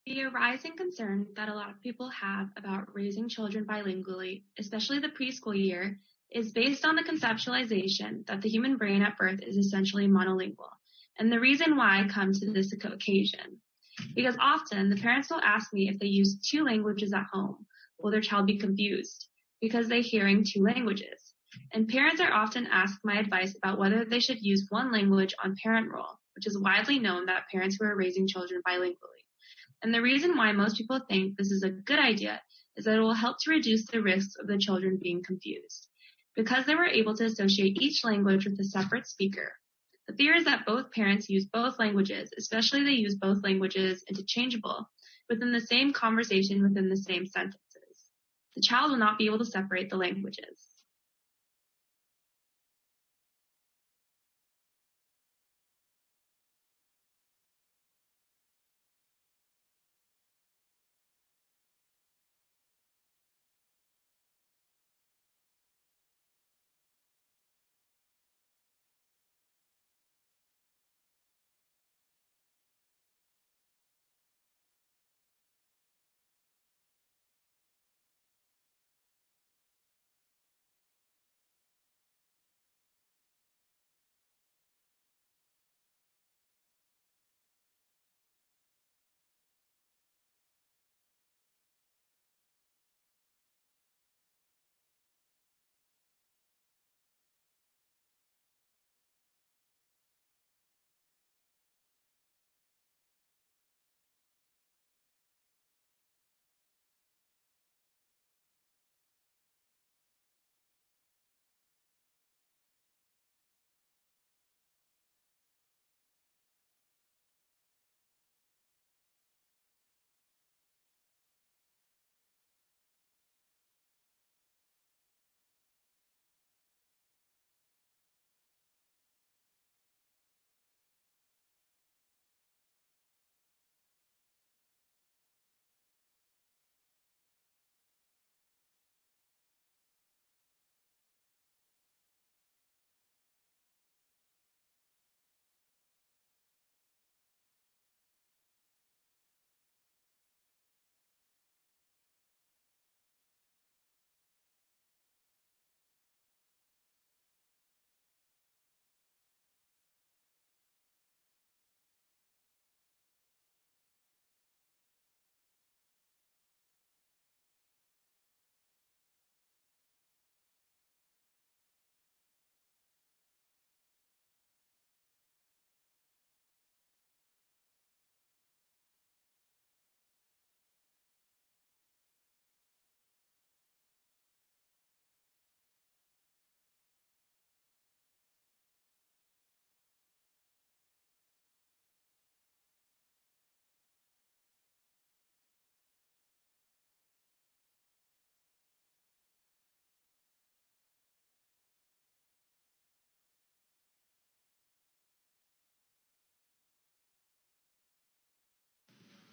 Speaker 1: The arising concern that a lot of people have about raising children bilingually, especially the preschool year, is based on the conceptualization that the human brain at birth is essentially monolingual. And the reason why I come to this occasion, because often the parents will ask me if they use two languages at home, will their child be confused because they're hearing two languages? And parents are often asked my advice about whether they should use one language on parent roll, which is widely known that parents who are raising children bilingually. And the reason why most people think this is a good idea is that it will help to reduce the risks of the children being confused. Because they were able to associate each language with a separate speaker, the fear is that both parents use both languages, especially they use both languages interchangeable within the same conversation within the same sentences. The child will not be able to separate the languages.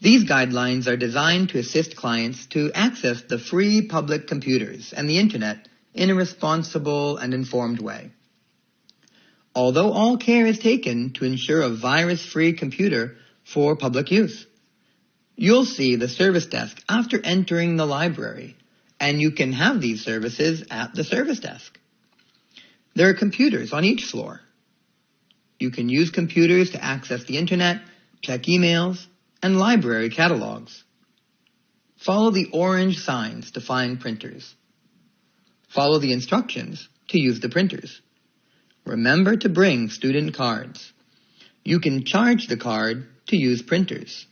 Speaker 5: These guidelines are designed to assist clients to access the free public computers and the Internet in a responsible and informed way. Although all care is taken to ensure a virus-free computer for public use, you'll see the service desk after entering the library, and you can have these services at the service desk. There are computers on each floor. You can use computers to access the Internet, check emails, and library catalogs. Follow the orange signs to find printers. Follow the instructions to use the printers. Remember to bring student cards. You can charge the card to use printers.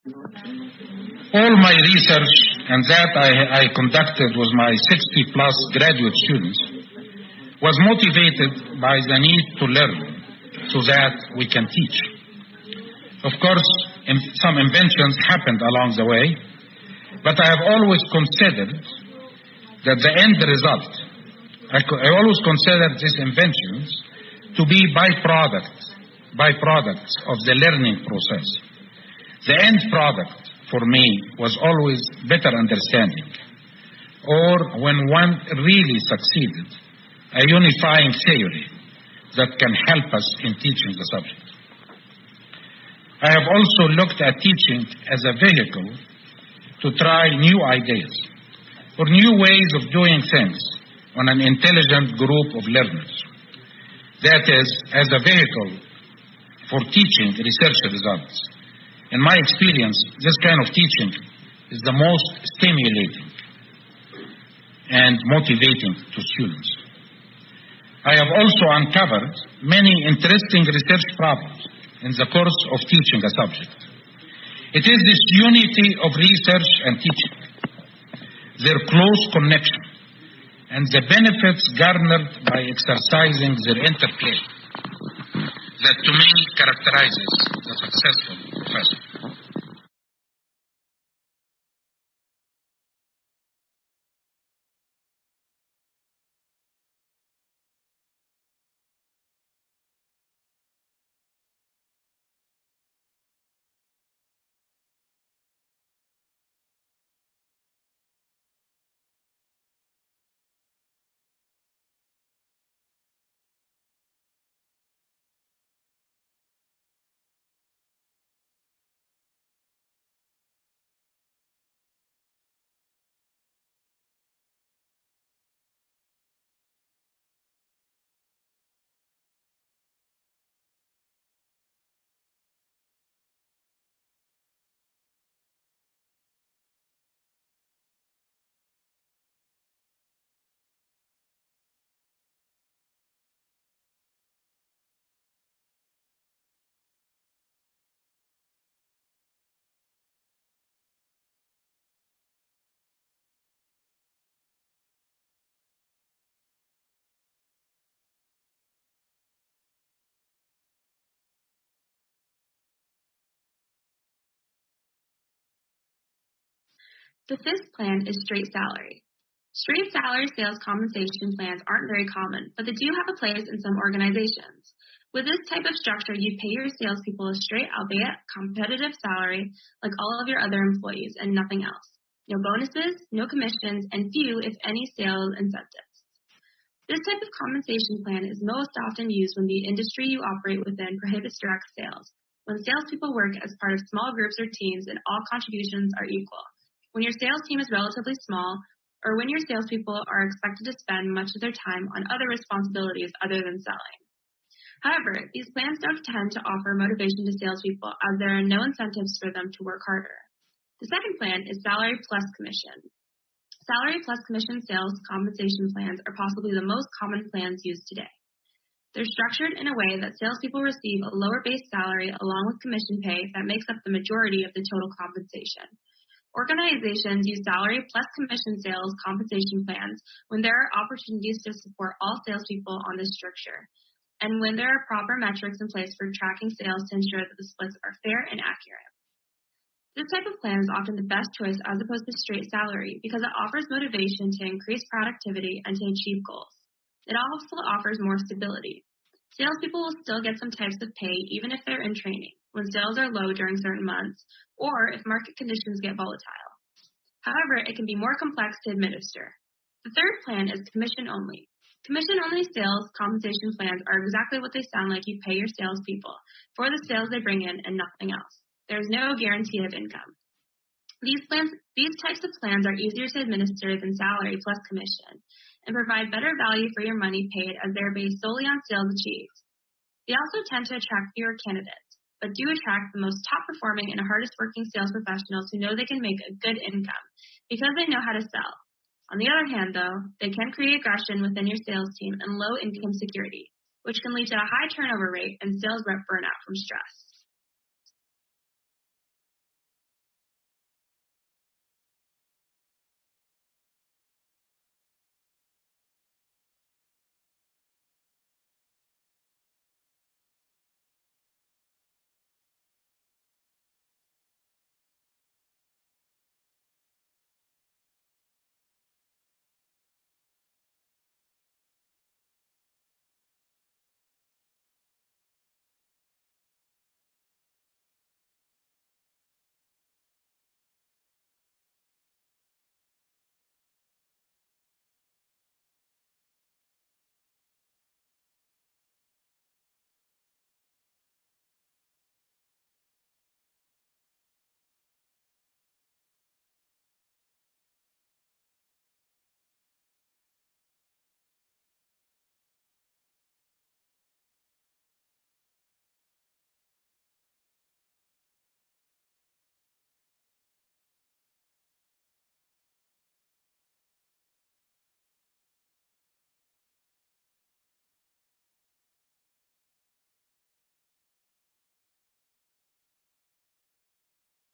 Speaker 19: All my research and that I conducted with my 60-plus graduate students was motivated by the need to learn so that we can teach. Of course, some inventions happened along the way, but I have always considered that the end result, I always considered these inventions to be byproducts of the learning process. The end product for me was always better understanding, or when one really succeeded, a unifying theory that can help us in teaching the subject. I have also looked at teaching as a vehicle to try new ideas or new ways of doing things on an intelligent group of learners. That is, as a vehicle for teaching research results. In my experience, this kind of teaching is the most stimulating and motivating to students. I have also uncovered many interesting research problems in the course of teaching a subject. It is this unity of research and teaching, their close connection, and the benefits garnered by exercising their interplay that to me characterizes the successful professor.
Speaker 1: The fifth plan is straight salary. Straight salary sales compensation plans aren't very common, but they do have a place in some organizations. With this type of structure, you pay your salespeople a straight, albeit competitive salary like all of your other employees and nothing else. No bonuses, no commissions, and few, if any, sales incentives. This type of compensation plan is most often used when the industry you operate within prohibits direct sales, when salespeople work as part of small groups or teams and all contributions are equal, when your sales team is relatively small, or when your salespeople are expected to spend much of their time on other responsibilities other than selling. However, these plans don't tend to offer motivation to salespeople as there are no incentives for them to work harder. The second plan is salary plus commission. Salary plus commission sales compensation plans are possibly the most common plans used today. They're structured in a way that salespeople receive a lower base salary along with commission pay that makes up the majority of the total compensation. Organizations use salary plus commission sales compensation plans when there are opportunities to support all salespeople on this structure, and when there are proper metrics in place for tracking sales to ensure that the splits are fair and accurate. This type of plan is often the best choice as opposed to straight salary because it offers motivation to increase productivity and to achieve goals. It also offers more stability. Salespeople will still get some types of pay even if they're in training, when sales are low during certain months, or if market conditions get volatile. However, it can be more complex to administer. The third plan is commission only. Commission-only sales compensation plans are exactly what they sound like. You pay your salespeople for the sales they bring in and nothing else. There is no guarantee of income. These types of plans are easier to administer than salary plus commission and provide better value for your money paid as they are based solely on sales achieved. They also tend to attract fewer candidates, but do attract the most top-performing and hardest-working sales professionals who know they can make a good income because they know how to sell. On the other hand, though, they can create aggression within your sales team and low income security, which can lead to a high turnover rate and sales rep burnout from stress.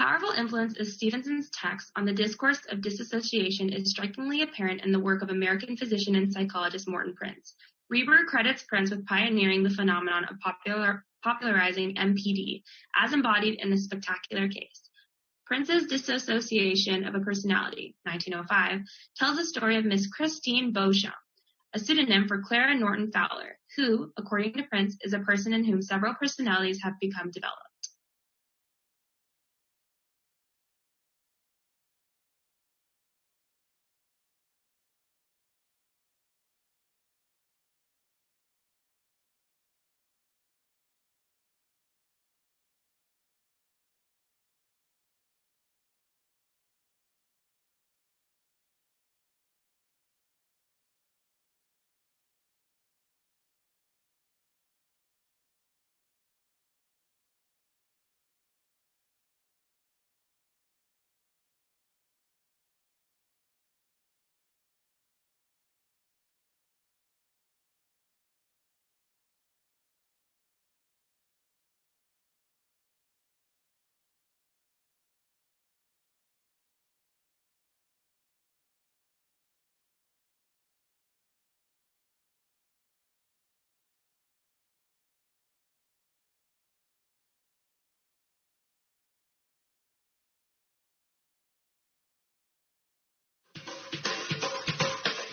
Speaker 1: powerful influence of Stevenson's text on the discourse of disassociation is strikingly apparent in the work of American physician and psychologist Morton Prince. Reber credits Prince with pioneering the phenomenon of popularizing MPD, as embodied in the spectacular case. Prince's Dissociation of a Personality, 1905, tells the story of Miss Christine Beauchamp, a pseudonym for Clara Norton Fowler, who, according to Prince, is a person in whom several personalities have become developed.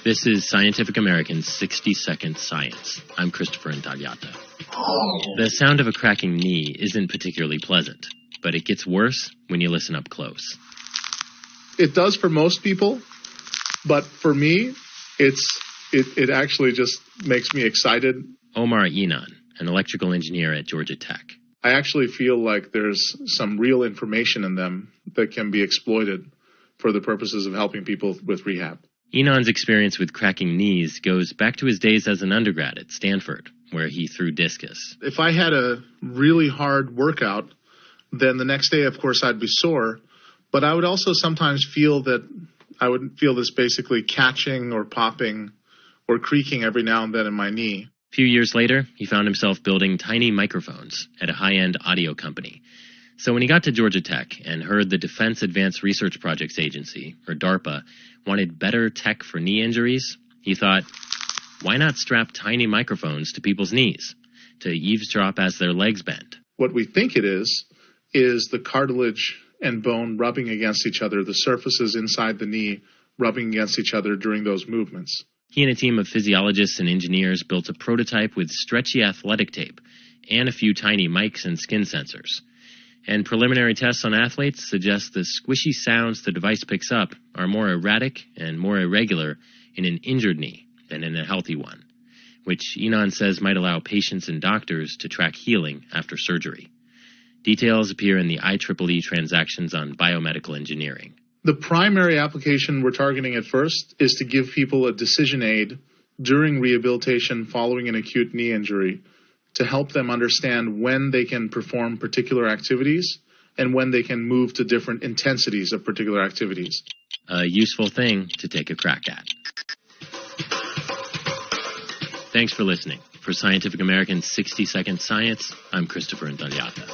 Speaker 10: This is Scientific American's 60-Second Science. I'm Christopher Intagliata. The sound of a cracking knee isn't particularly pleasant, but it gets worse when you listen up close.
Speaker 7: It does for most people, but for me, it actually just makes me excited.
Speaker 10: Omar Inan, an electrical engineer at Georgia Tech.
Speaker 7: I actually feel like there's some real information in them that can be exploited for the purposes of helping people with rehab.
Speaker 10: Enon's experience with cracking knees goes back to his days as an undergrad at Stanford, where he threw discus.
Speaker 7: If I had a really hard workout, then the next day, of course, I'd be sore, but I would also sometimes feel that I would feel this basically catching or popping or creaking every now and then in my knee.
Speaker 10: A few years later, he found himself building tiny microphones at a high-end audio company. So when he got to Georgia Tech and heard the Defense Advanced Research Projects Agency, or DARPA, wanted better tech for knee injuries, he thought, why not strap tiny microphones to people's knees to eavesdrop as their legs bend?
Speaker 7: What we think it is the cartilage and bone rubbing against each other, the surfaces inside the knee rubbing against each other during those movements.
Speaker 10: He and a team of physiologists and engineers built a prototype with stretchy athletic tape and a few tiny mics and skin sensors. And preliminary tests on athletes suggest the squishy sounds the device picks up are more erratic and more irregular in an injured knee than in a healthy one, which Inan says might allow patients and doctors to track healing after surgery. Details appear in the IEEE transactions on biomedical engineering.
Speaker 7: The primary application we're targeting at first is to give people a decision aid during rehabilitation following an acute knee injury to help them understand when they can perform particular activities and when they can move to different intensities of particular activities.
Speaker 10: A useful thing to take a crack at. Thanks for listening. For Scientific American's 60-Second Science, I'm Christopher Intagliata.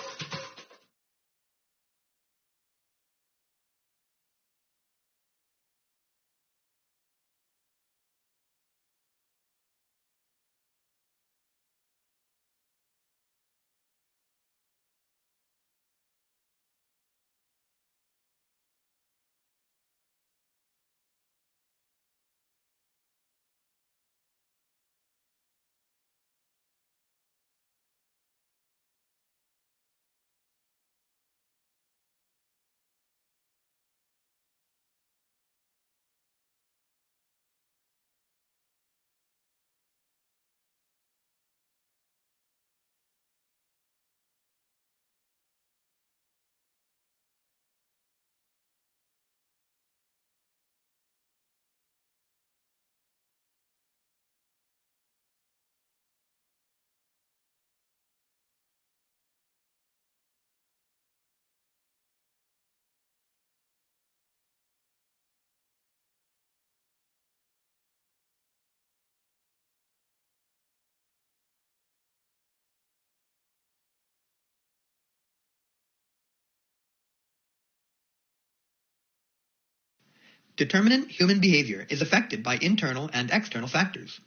Speaker 5: Determinate human behavior is affected by internal and external factors.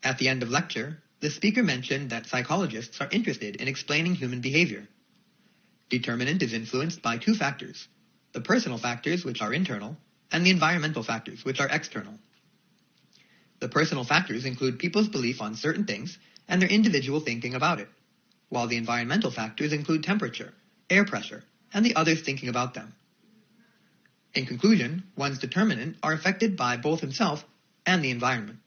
Speaker 5: At the end of lecture, the speaker mentioned that psychologists are interested in explaining human behavior. Determinant is influenced by two factors, the personal factors, which are internal, and the environmental factors, which are external. The personal factors include people's belief on certain things and their individual thinking about it, while the environmental factors include temperature, air pressure, and the others thinking about them. In conclusion, one's determinant are affected by both himself and the environment.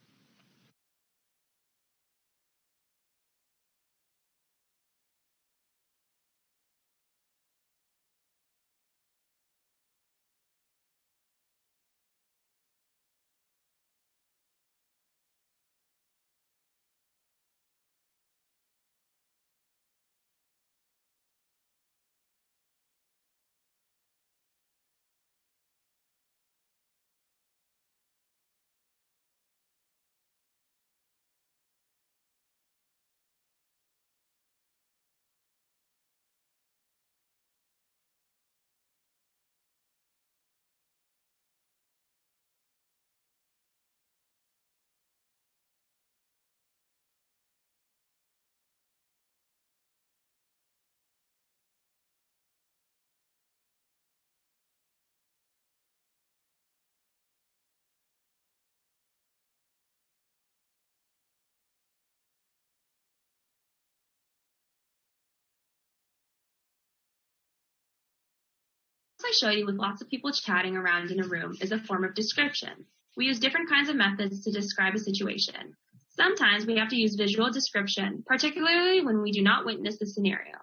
Speaker 1: I show you with lots of people chatting around in a room is a form of description. We use different kinds of methods to describe a situation. Sometimes we have to use visual description, particularly when we do not witness the scenario.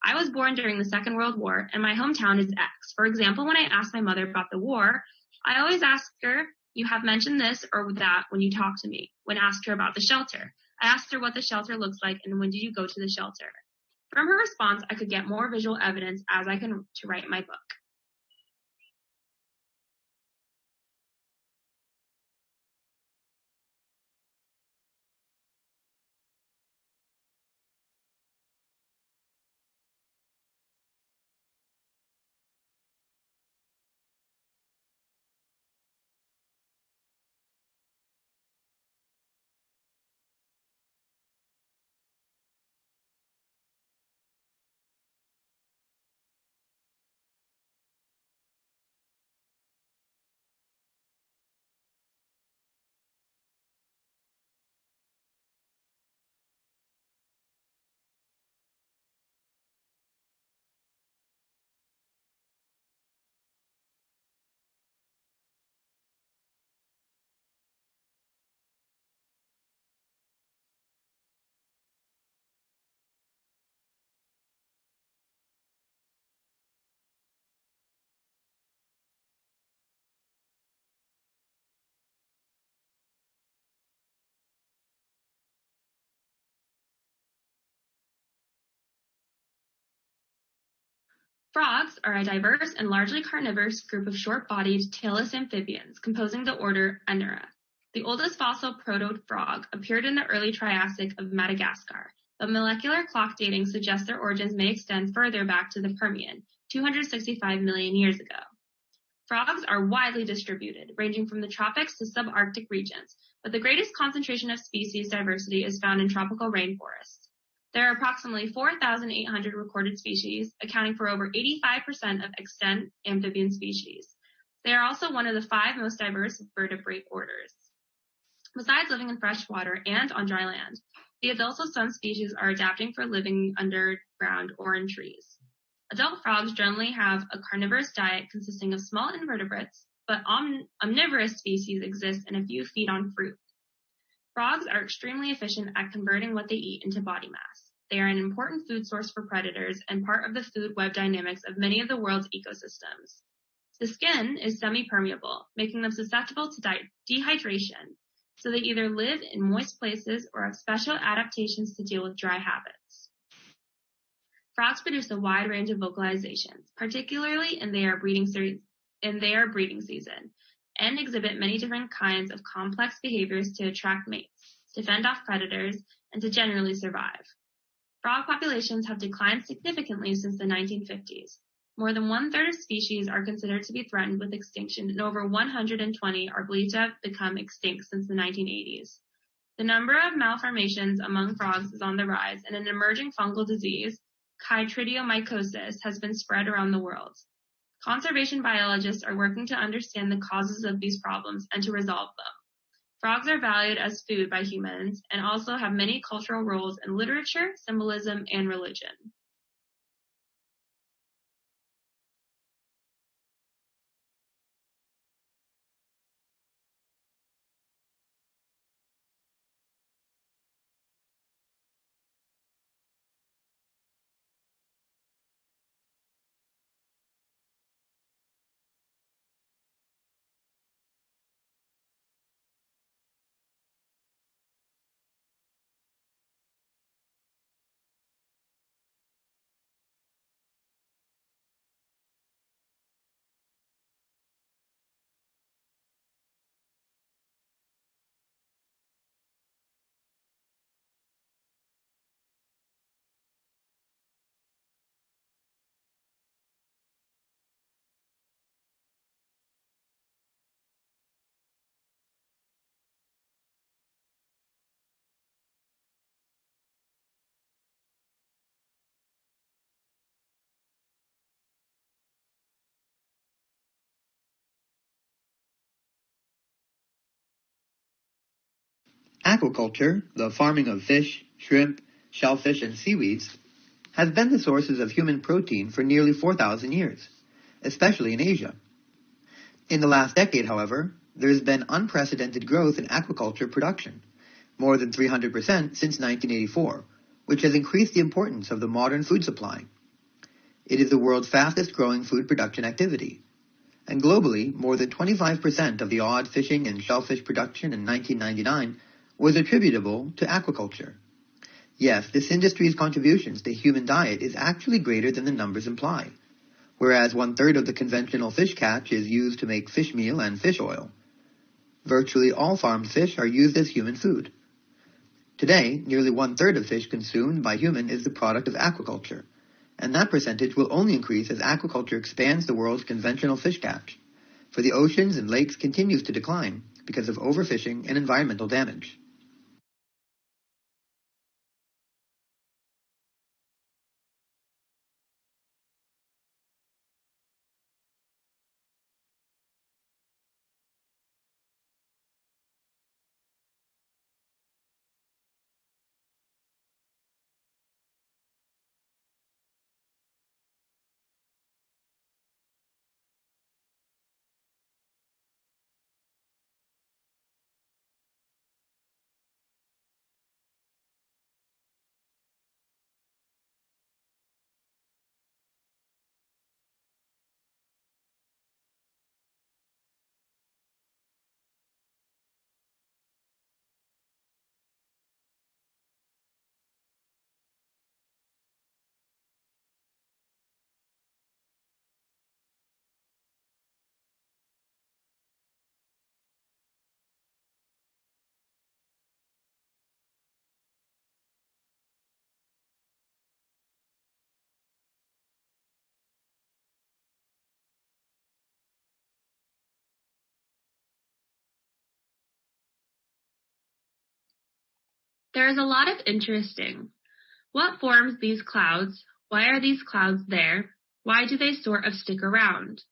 Speaker 1: I was born during the Second World War, and my hometown is X. For example, when I ask my mother about the war, I always ask her, you have mentioned this or that when you talk to me. When asked her about the shelter, I asked her what the shelter looks like and when did you go to the shelter. From her response, I could get more visual evidence as I can to write my book. Frogs are a diverse and largely carnivorous group of short-bodied, tailless amphibians composing the order Anura. The oldest fossil proto-frog appeared in the early Triassic of Madagascar, but molecular clock dating suggests their origins may extend further back to the Permian, 265 million years ago. Frogs are widely distributed, ranging from the tropics to subarctic regions, but the greatest concentration of species diversity is found in tropical rainforests. There are approximately 4,800 recorded species, accounting for over 85% of extant amphibian species. They are also one of the 5 most diverse vertebrate orders. Besides living in fresh water and on dry land, the adults of some species are adapting for living underground or in trees. Adult frogs generally have a carnivorous diet consisting of small invertebrates, but omnivorous species exist and a few feed on fruit. Frogs are extremely efficient at converting what they eat into body mass. They are an important food source for predators and part of the food web dynamics of many of the world's ecosystems. The skin is semi-permeable, making them susceptible to dehydration, so they either live in moist places or have special adaptations to deal with dry habits. Frogs produce a wide range of vocalizations, particularly in their breeding season, and exhibit many different kinds of complex behaviors to attract mates, to fend off predators, and to generally survive. Frog populations have declined significantly since the 1950s. more than 1/3 of species are considered to be threatened with extinction, and over 120 are believed to have become extinct since the 1980s. The number of malformations among frogs is on the rise, and an emerging fungal disease, chytridiomycosis, has been spread around the world. Conservation biologists are working to understand the causes of these problems and to resolve them. Frogs are valued as food by humans and also have many cultural roles in literature, symbolism, and religion.
Speaker 5: Aquaculture, the farming of fish, shrimp, shellfish, and seaweeds, has been the sources of human protein for nearly 4,000 years, especially in Asia. In the last decade, however, there has been unprecedented growth in aquaculture production, more than 300% since 1984, which has increased the importance of the modern food supply. It is the world's fastest growing food production activity. And globally, more than 25% of the odd fishing and shellfish production in 1999 was attributable to aquaculture. Yes, this industry's contributions to human diet is actually greater than the numbers imply, whereas 1/3 of the conventional fish catch is used to make fish meal and fish oil. Virtually all farmed fish are used as human food. Today, nearly 1/3 of fish consumed by human is the product of aquaculture, and that percentage will only increase as aquaculture expands the world's conventional fish catch, for the oceans and lakes continues to decline because of overfishing and environmental damage.
Speaker 1: There is a lot of interesting. What forms these clouds? Why are these clouds there? Why do they sort of stick around?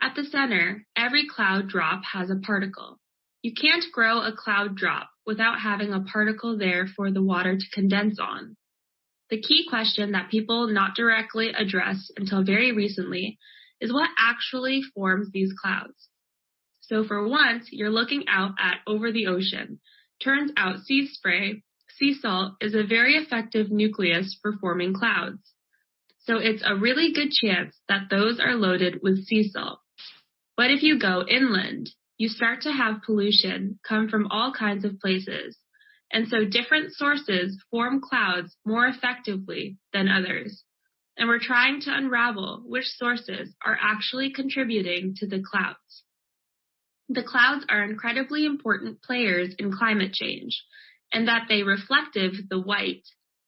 Speaker 1: At the center, every cloud drop has a particle. You can't grow a cloud drop without having a particle there for the water to condense on. The key question that people not directly addressed until very recently is what actually forms these clouds. So for once, you're looking out at over the ocean. Turns out sea spray, sea salt, is a very effective nucleus for forming clouds. So it's a really good chance that those are loaded with sea salt. But if you go inland, you start to have pollution come from all kinds of places. And so different sources form clouds more effectively than others. And we're trying to unravel which sources are actually contributing to the clouds. The clouds are incredibly important players in climate change, and that they reflective the white.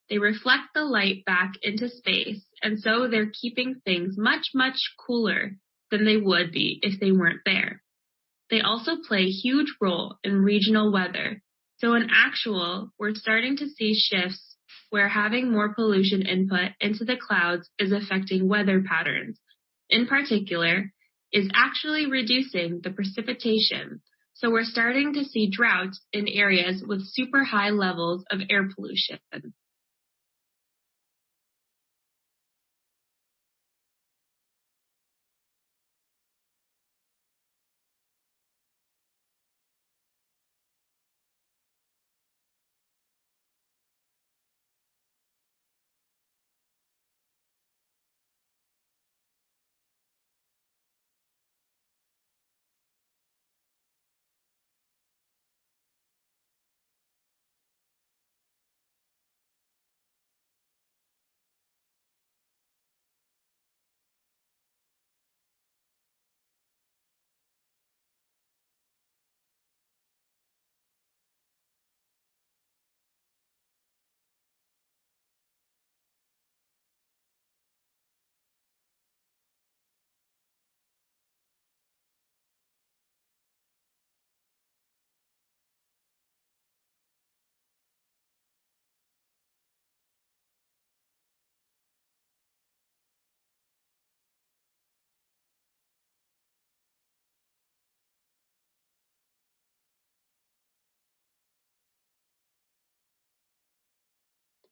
Speaker 1: They reflect the light back into space and so they're keeping things much, much cooler than they would be if they weren't there. They also play a huge role in regional weather. So in actual, we're starting to see shifts where having more pollution input into the clouds is affecting weather patterns. In particular, is actually reducing the precipitation. So we're starting to see droughts in areas with super high levels of air pollution.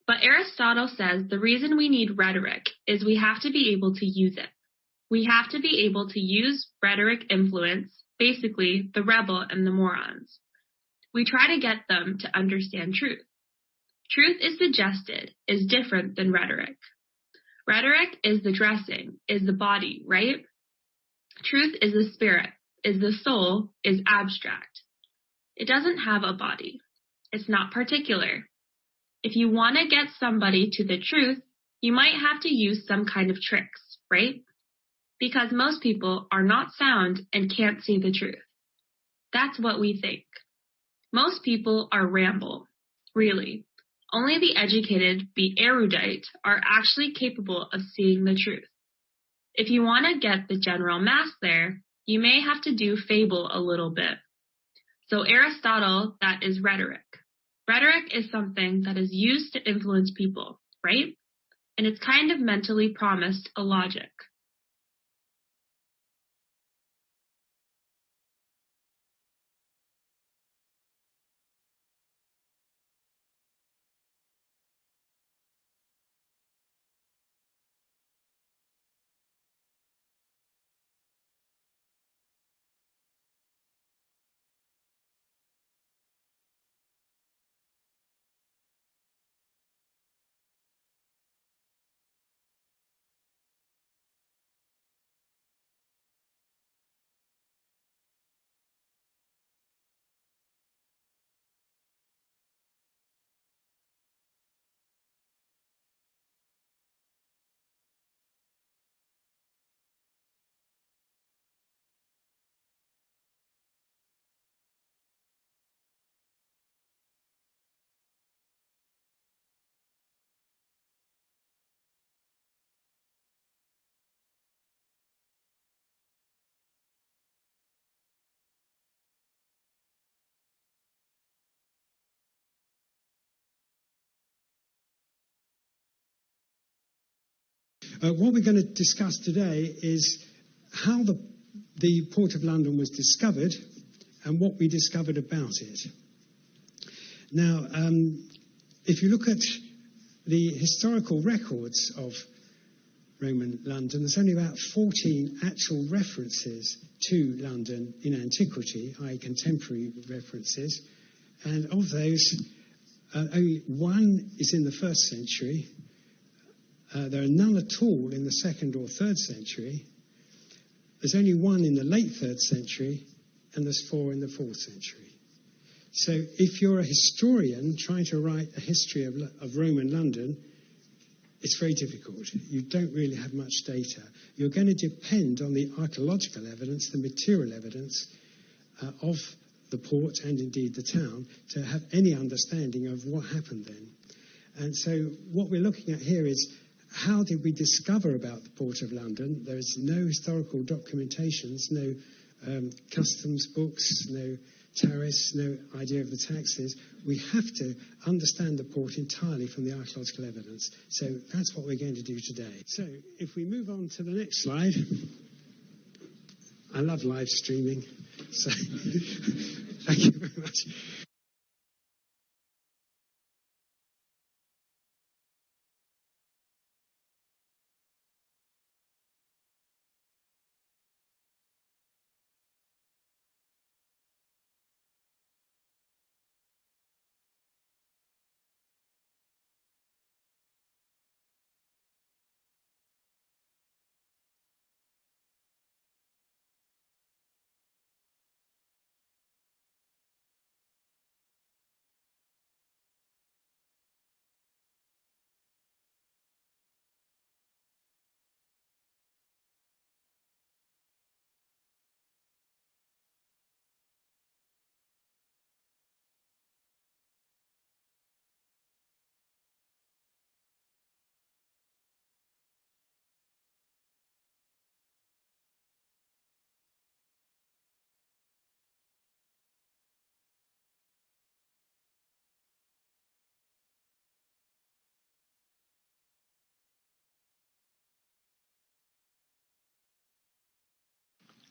Speaker 1: But Aristotle says the reason we need rhetoric is we have to be able to use it. We have to be able to use rhetoric influence, basically the rebel and the morons. We try to get them to understand truth. Truth is suggested, is different than rhetoric. Rhetoric is the dressing, is the body, right? Truth is the spirit, is the soul, is abstract. It doesn't have a body. It's not particular. If you want to get somebody to the truth, you might have to use some kind of tricks, right? Because most people are not sound and can't see the truth. That's what we think. Most people are ramble, really. Only the educated, the erudite, are actually capable of seeing the truth. If you want to get the general mass there, you may have to do fable a little bit. So Aristotle, that is rhetoric. Rhetoric is something that is used to influence people, right? And it's kind of mentally promised a logic.
Speaker 6: What we're going to discuss today is how the Port of London was discovered and what we discovered about it. Now, if you look at the historical records of Roman London, there's only about 14 actual references to London in antiquity, i.e. contemporary references, and of those, only one is in the 1st century. There are none at all in the 2nd or 3rd century. There's only one in the late 3rd century, and there's 4 in the 4th century. So if you're a historian trying to write a history of Roman London, it's very difficult. You don't really have much data. You're going to depend on the archaeological evidence, the material evidence of the port and indeed the town to have any understanding of what happened then. And so what we're looking at here is How did we discover about the Port of London? There is no historical documentations, no customs books, no tariffs, no idea of the taxes. We have to understand the port entirely from the archaeological evidence. So that's what we're going to do today. So if we move on to the next slide. I love live streaming. So thank you very much.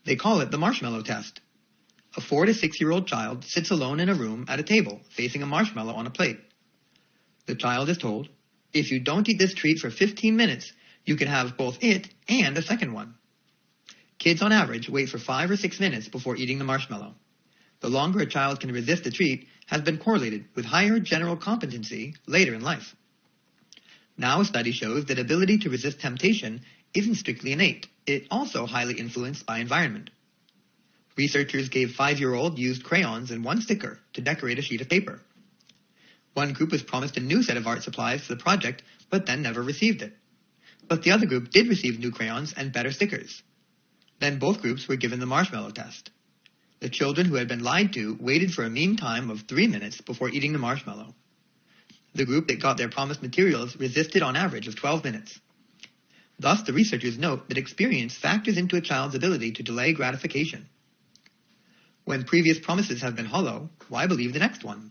Speaker 5: They call it the marshmallow test. A 4 to 6-year-old child sits alone in a room at a table facing a marshmallow on a plate. The child is told, if you don't eat this treat for 15 minutes, you can have both it and a second one. Kids on average wait for 5 or 6 minutes before eating the marshmallow. The longer a child can resist the treat has been correlated with higher general competency later in life. Now a study shows that ability to resist temptation isn't strictly innate. It's also highly influenced by environment. Researchers gave 5-year-old used crayons and one sticker to decorate a sheet of paper. One group was promised a new set of art supplies for the project, but then never received it. But the other group did receive new crayons and better stickers. Then both groups were given the marshmallow test. The children who had been lied to waited for a mean time of 3 minutes before eating the marshmallow. The group that got their promised materials resisted on average of 12 minutes. Thus, the researchers note that experience factors into a child's ability to delay gratification. When previous promises have been hollow, why believe the next one?